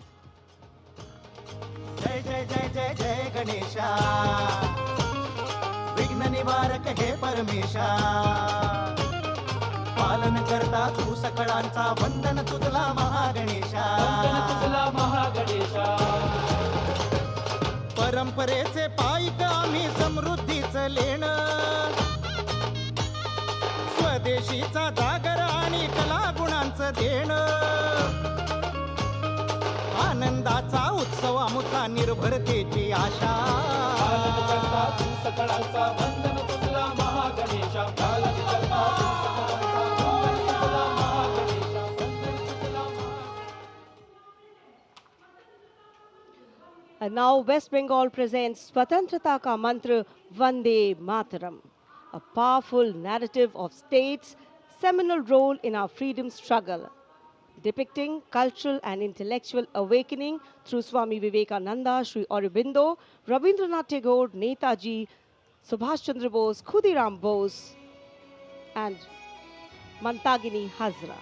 जय जय जय जय जय गणेशा, विघ्न निवारक हे परमेशा, पालन करता तू सकळांचा, वंदन तुझला महागणेशा, वंदन तुझला महागणेशा। परंपरेचे पायीक आम्ही समृद्धीचं लेणं, स्वदेशीचा जागर आणि कला गुणांचं देणं, आनंदाचा उत्सव आमुचा निर्भरतेची आशा। पालन करता तू सकळांचा, वंदन तुझला महागणेशा, पालन करता तू सकळांचा, वंदन तुझला महागणेशा, वंदन तुझला महागणेशा। And now West Bengal presents Swatantrata Ka Mantra Vande Mataram, a powerful narrative of state's seminal role in our freedom struggle, depicting cultural and intellectual awakening through Swami Vivekananda, Sri Aurobindo, Rabindranath Tagore, Netaji, Subhash Chandra Bose, Khudiram Bose, and Mantagini Hazra.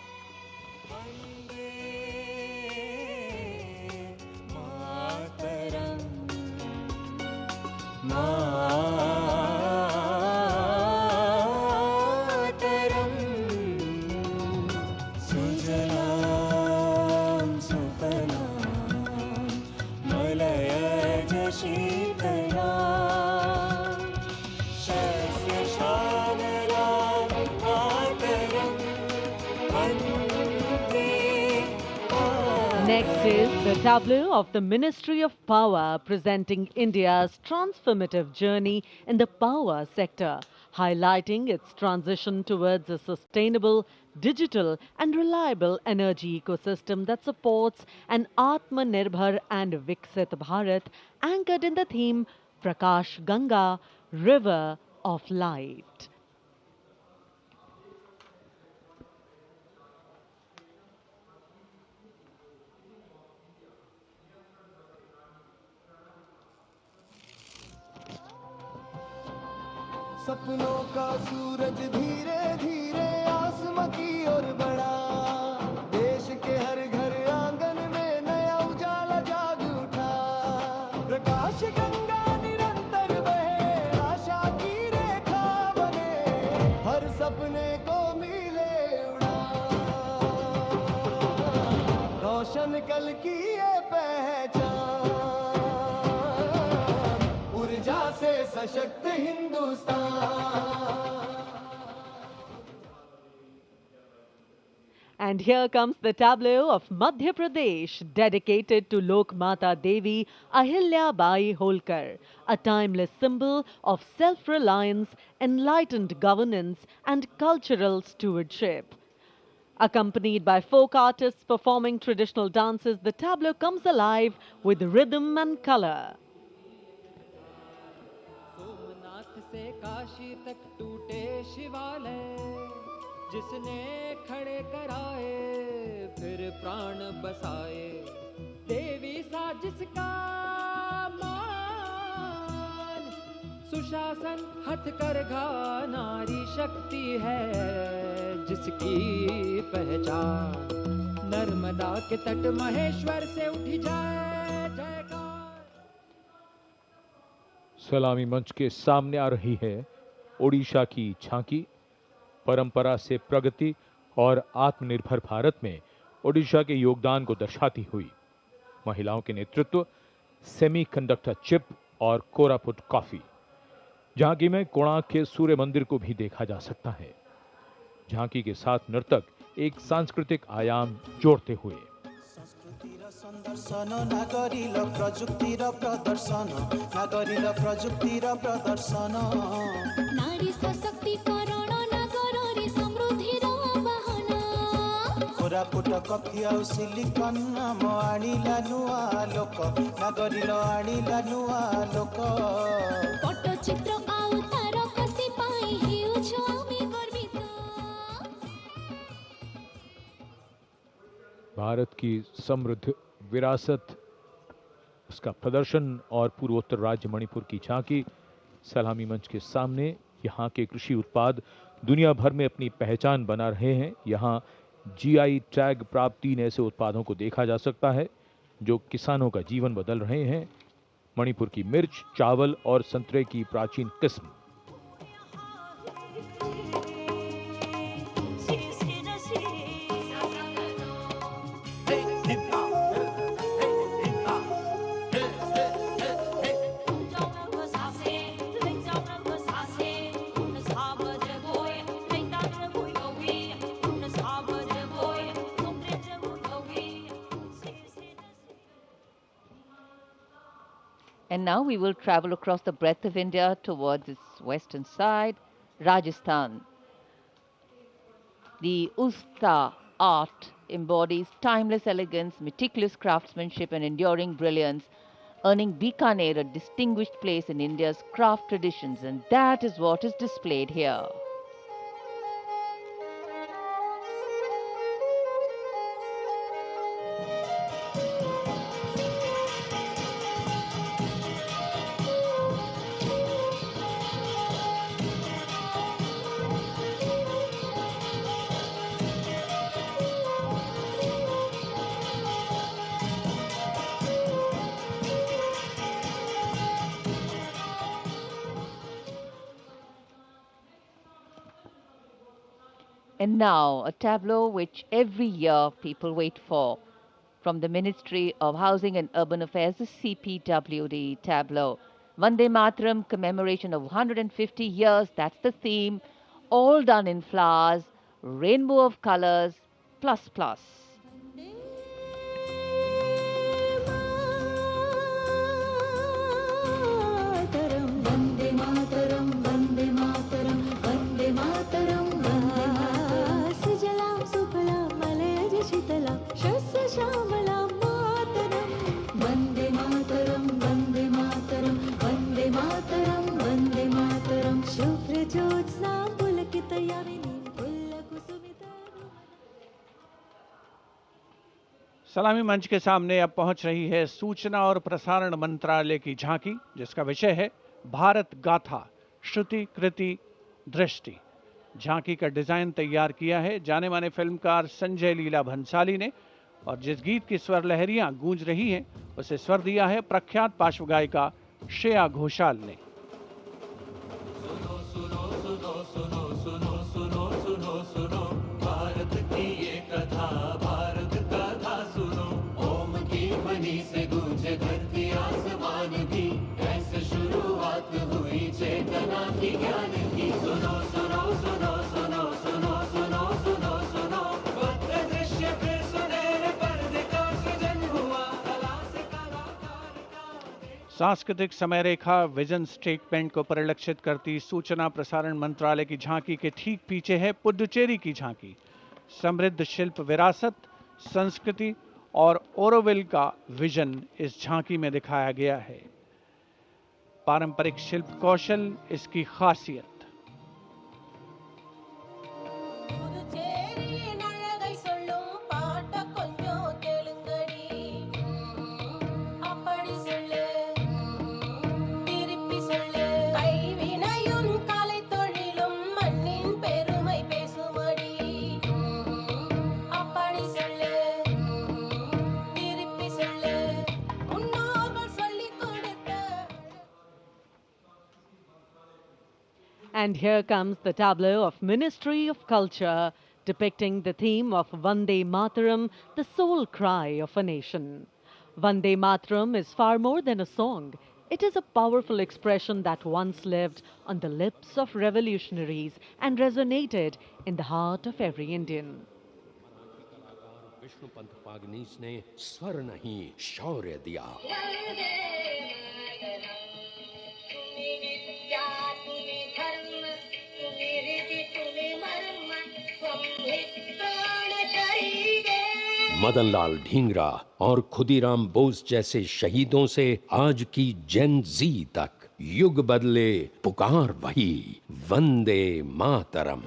Next is the tableau of the Ministry of Power presenting India's transformative journey in the power sector, highlighting its transition towards a sustainable, digital and reliable energy ecosystem that supports an Atmanirbhar and Viksit Bharat anchored in the theme Prakash Ganga, River of Light. सपनों का सूरज धीरे धीरे आसमां की ओर बढ़ा, देश के हर घर आंगन में नया उजाला जाग उठा। प्रकाश गंगा निरंतर बहे, आशा की रेखा बने, हर सपने को मिले उड़ान। रोशन कल की ये पहचान, ऊर्जा से सशक्त Hindustan. And here comes the tableau of Madhya Pradesh, dedicated to Lok Mata Devi Ahilya Bai Holkar, a timeless symbol of self-reliance, enlightened governance and cultural stewardship. Accompanied by folk artists performing traditional dances, the tableau comes alive with rhythm and color. से काशी तक टूटे शिवालय, जिसने खड़े कराए फिर प्राण बसाए, देवी सा जिसका मान, सुशासन हथकरघा नारी शक्ति है जिसकी पहचान। नर्मदा के तट महेश्वर से उठी जाए जयकार। सलामी मंच के सामने आ रही है ओडिशा की झांकी। परंपरा से प्रगति और आत्मनिर्भर भारत में ओडिशा के योगदान को दर्शाती हुई महिलाओं के नेतृत्व, सेमीकंडक्टर चिप और कोरापुट कॉफी। झांकी में कोणार्क के सूर्य मंदिर को भी देखा जा सकता है। झांकी के साथ नर्तक एक सांस्कृतिक आयाम जोड़ते हुए। दर्शन नागरिल प्रजुक्तिर प्रदर्शन नागरिल प्रजुक्तिर प्रदर्शन नारी सशक्तिकरण नागररे समृद्धिर वाहन कोरापुट कफी आउ सिलिकन नाम आनिला नुआ लोक नागरिल आनिला नुआ लोक पट्टचित्र आउ तारकसी पाई हेउछ आमे गर्वित भारत की समृद्ध विरासत, उसका प्रदर्शन और पूर्वोत्तर राज्य मणिपुर की झांकी सलामी मंच के सामने। यहाँ के कृषि उत्पाद दुनिया भर में अपनी पहचान बना रहे हैं। यहाँ जीआई टैग प्राप्त 3 ऐसे उत्पादों को देखा जा सकता है जो किसानों का जीवन बदल रहे हैं। मणिपुर की मिर्च, चावल और संतरे की प्राचीन किस्म। And now we will travel across the breadth of India towards its western side, Rajasthan. The Usta art embodies timeless elegance, meticulous craftsmanship and enduring brilliance, earning Bikaner a distinguished place in India's craft traditions, and that is what is displayed here. And now, a tableau which every year people wait for. From the Ministry of Housing and Urban Affairs, the CPWD tableau. Vande Mataram commemoration of 150 years, that's the theme. All done in flowers, rainbow of colors, plus plus. Vande Mataram, Vande Mataram, Vande Mataram. सलामी मंच के सामने अब पहुंच रही है सूचना और प्रसारण मंत्रालय की झांकी, जिसका विषय है भारत गाथा श्रुति कृति दृष्टि। झांकी का डिजाइन तैयार किया है जाने माने फिल्मकार संजय लीला भंसाली ने, और जिस गीत की स्वर लहरियां गूंज रही हैं उसे स्वर दिया है प्रख्यात पार्श्व गायिका श्रेया घोषाल ने। भारत की ये कथा, भारत कथा सुनो, ओम की ध्वनि से गूंजे धरती आसमान भी, ऐसे शुरुआत हुई चेतना की ज्ञान की। सुनो सुनो सुनो सुनो सुनो सुनो सुनो सुनो, भद्र दृश्य फिर सुनहरे पर्दे का सृजन हुआ, कला से कलाकार का। सांस्कृतिक समय रेखा विजन स्टेटमेंट को परिलक्षित करती सूचना प्रसारण मंत्रालय की झांकी के ठीक पीछे है पुडुचेरी की झांकी। समृद्ध शिल्प विरासत, संस्कृति और ओरोविल का विजन इस झांकी में दिखाया गया है। पारंपरिक शिल्प कौशल इसकी खासियत। And here comes the tableau of Ministry of Culture, depicting the theme of Vande Mataram, the soul cry of a nation. Vande Mataram is far more than a song. It is a powerful expression that once lived on the lips of revolutionaries and resonated in the heart of every Indian. Vishnupant Pagnis ने स्वर नहीं शौर्य दिया। मदनलाल ढींगरा और खुदीराम बोस जैसे शहीदों से आज की जेन जी तक युग बदले, पुकार वही, Vande Mataram.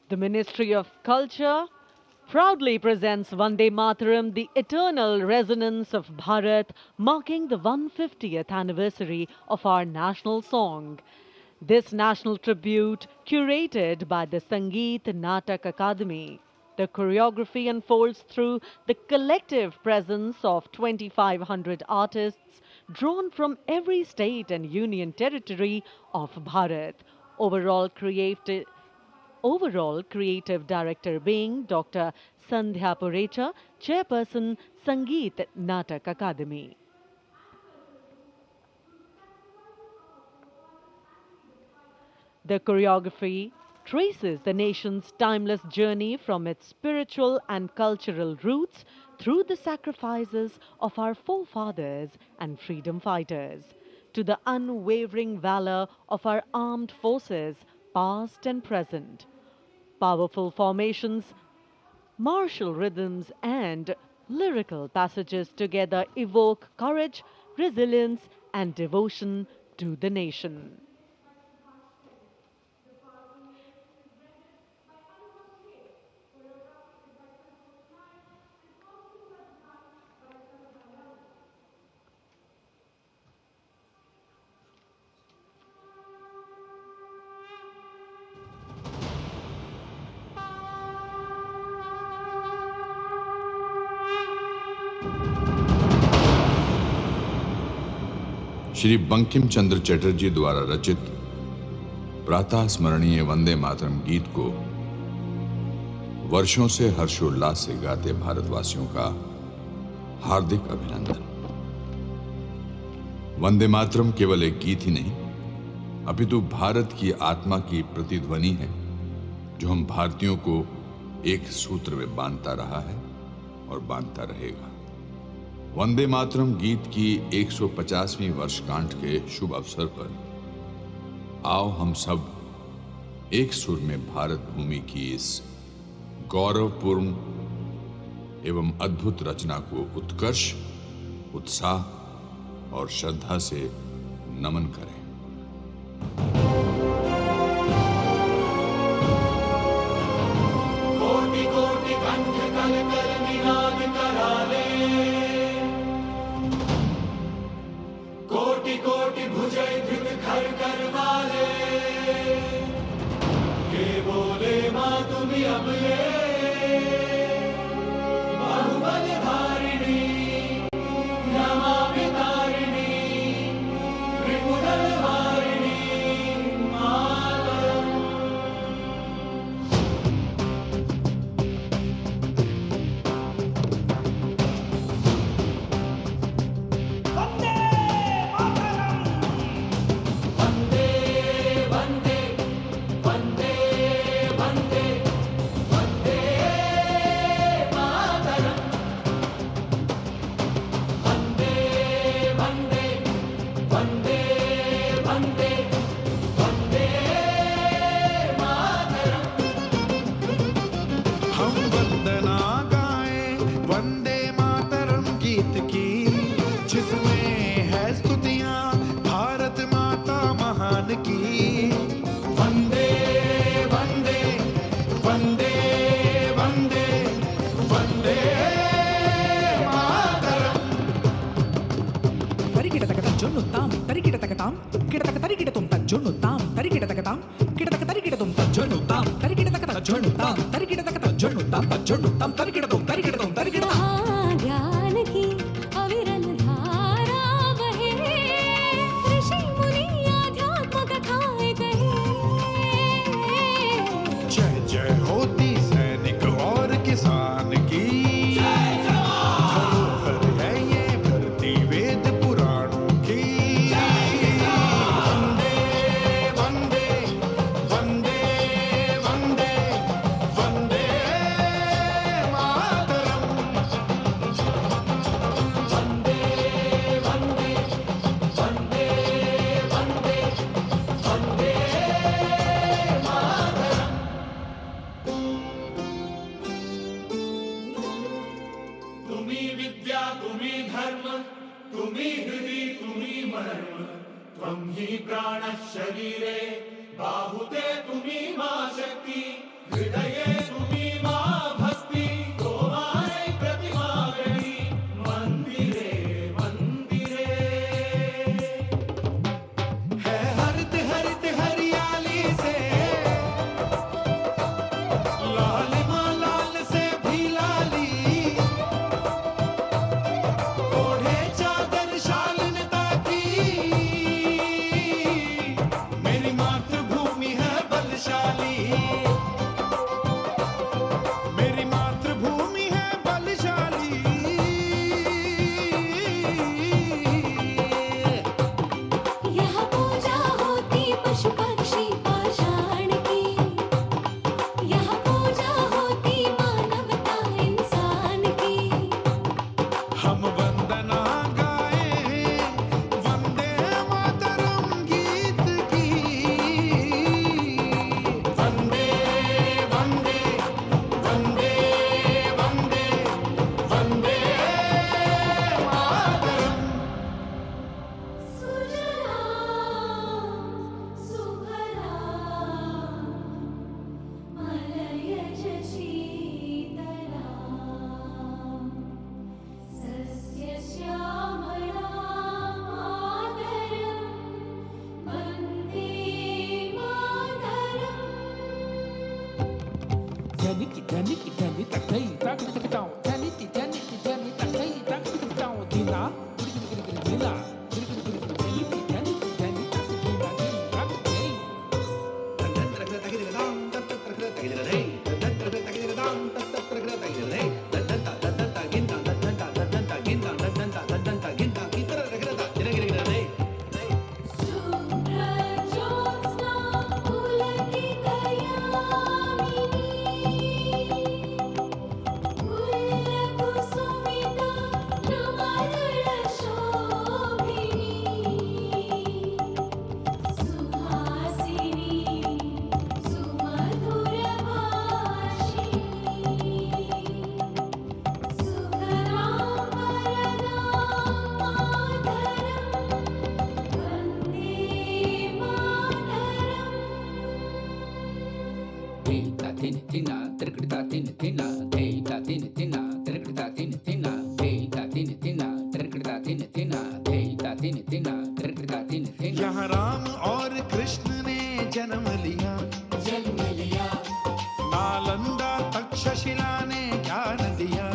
The Ministry of Culture proudly presents Vande Mataram, the eternal resonance of Bharat, marking the 150th anniversary of our national song. This national tribute, curated by the Sangeet Natak Akademi. The choreography unfolds through the collective presence of 2,500 artists drawn from every state and union territory of Bharat. Overall creative director being Dr. Sandhya Purecha, Chairperson, Sangeet Natak Akademi. The choreography traces the nation's timeless journey from its spiritual and cultural roots through the sacrifices of our forefathers and freedom fighters, to the unwavering valor of our armed forces, past and present. Powerful formations, martial rhythms and lyrical passages together evoke courage, resilience and devotion to the nation. Shri Bankim Chandra Chatterjee द्वारा रचित प्रातः स्मरणीय वंदे मातरम गीत को वर्षों से हर्षोल्लास से गाते भारतवासियों का हार्दिक अभिनंदन। वंदे मातरम केवल एक गीत ही नहीं, अपितु भारत की आत्मा की प्रतिध्वनि है, जो हम भारतीयों को एक सूत्र में बांधता रहा है और बांधता रहेगा। वंदे मातरम गीत की 150वीं वर्षगांठ के शुभ अवसर पर आओ हम सब एक सुर में भारत भूमि की इस गौरवपूर्ण एवं अद्भुत रचना को उत्कर्ष, उत्साह और श्रद्धा से नमन करें। कोटि कोटि कंठ कल कल निनाद कराले, कोटि कोटि भुजय धृत खर कर वाले, के बोले माँ तुम्हें अब ये बाहुबल धारिणी, नमामि तारिणी, त्रिपुरल वारिणी मातरम। हम वंदना गाएं वंदे मातरम गीत की, जिसमें है स्तुतियां भारत माता महान की। वंदे वंदे वंदे वंदे वंदे मातरम। तरिकिटतकतं जोन्नुत्तां तरिकिटतकतां किटतकतरिकिटतुं तज्जोन्नुत्तां तरिकिटतकतां किटतकतरिकिटतुं तज्जोन्नुत्तां तरिकिटतकतं जोन्नुत्तां तरिकिटतकतं जोन्नुत्तां तज्जोन्नुत्तां तरिकिटतुं तरिकिटतुं तरिकिटतुं। ज्ञान की अविरल धारा बहे, ऋषि शरीरे बाहुते तुम्ही मा शक्ती हृदये तुम्ही मा भक्ती तुम्हारे प्रतिमा गणी मंदिरे मंदिरे है हरित हरित हरियाली से लाल माँ लाल से भी लाली ओढ़े चादर शालीनता की मेरी मातृभूमि है बलशाली मेरी मातृभूमि है बलशाली यहाँ पूजा होती पशु पक्षी पाषाण की यहाँ पूजा होती मानवता इंसान की हम वंदना गाए वंदे मातरम गीत की वंदे वंदे वंदे वंदे वंदे मातरम मलयज शीतला सस्य श्यामला मातरं Vande Mataram Janiki janiki jani takai tak tak tahu janiki janiki jani takai tak tak tahu dina dina janiki janiki jani tak dina शुभ्रज्योत्स्ना पुलकितयामिनी Kusumita नवदलशोभिनी Suhasini सुमधुरभाषिणी सुखदां वरदां यहाँ राम और कृष्ण ने जन्म लिया नालंदा तक्षशिला ने ज्ञान दिया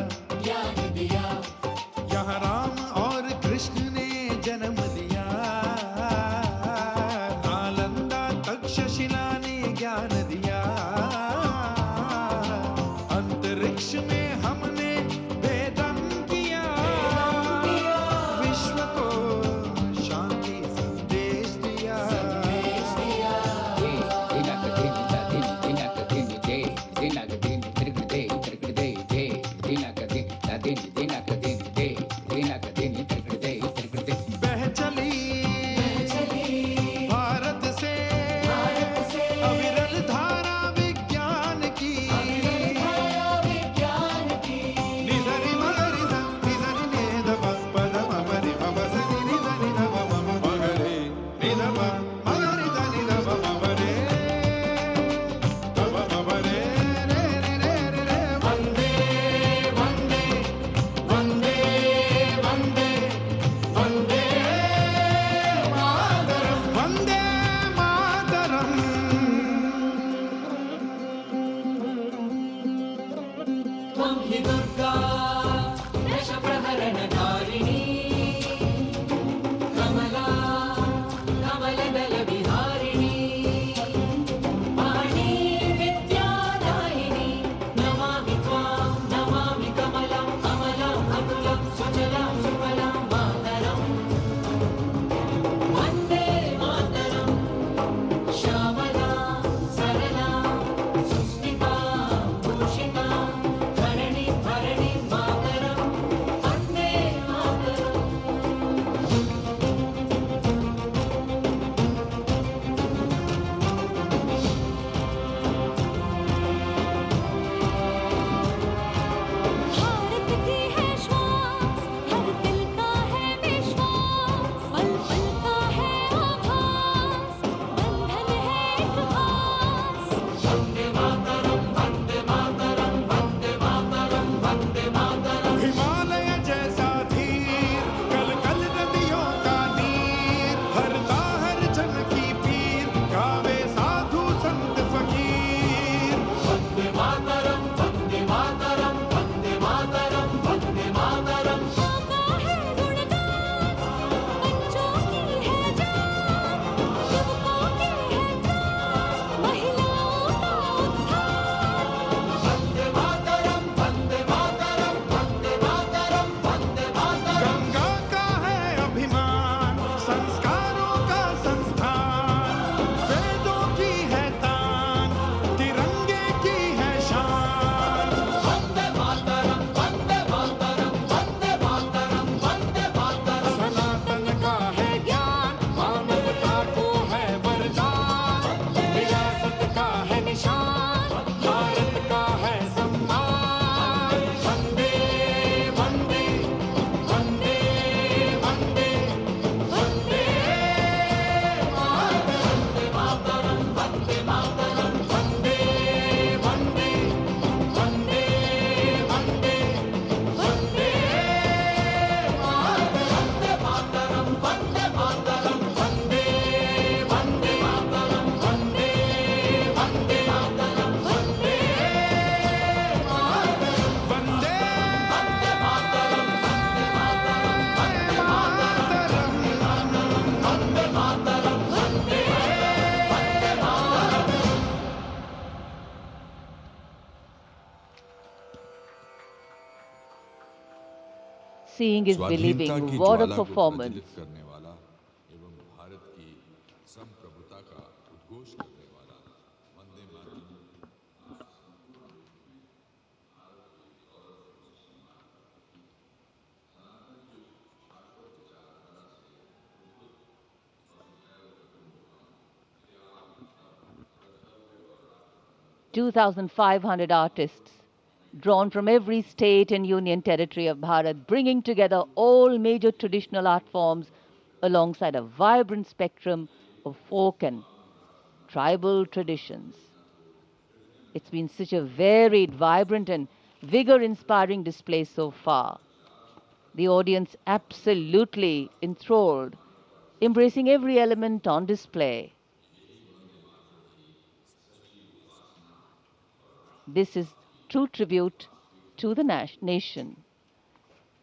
यहाँ राम और कृष्ण ने जन्म लिया नालंदा तक्षशिला ने ज्ञान दिया अंतरिक्ष में हमने वेदन किया विश्व को शांति संदेश दिया बह चली भारत से अविरल धारा विज्ञान की Seeing is स्वाधीनता believing. की What a ज्वाला को performance. प्रज्वलित करने वाला एवं भारत की संप्रभुता का उद्घोष करने वाला Vande Mataram. 2,500 artists drawn from every state and union territory of Bharat, bringing together all major traditional art forms alongside a vibrant spectrum of folk and tribal traditions. It's been such a varied, vibrant and vigor-inspiring display so far. The audience absolutely enthralled, embracing every element on display. This is true tribute to the nation.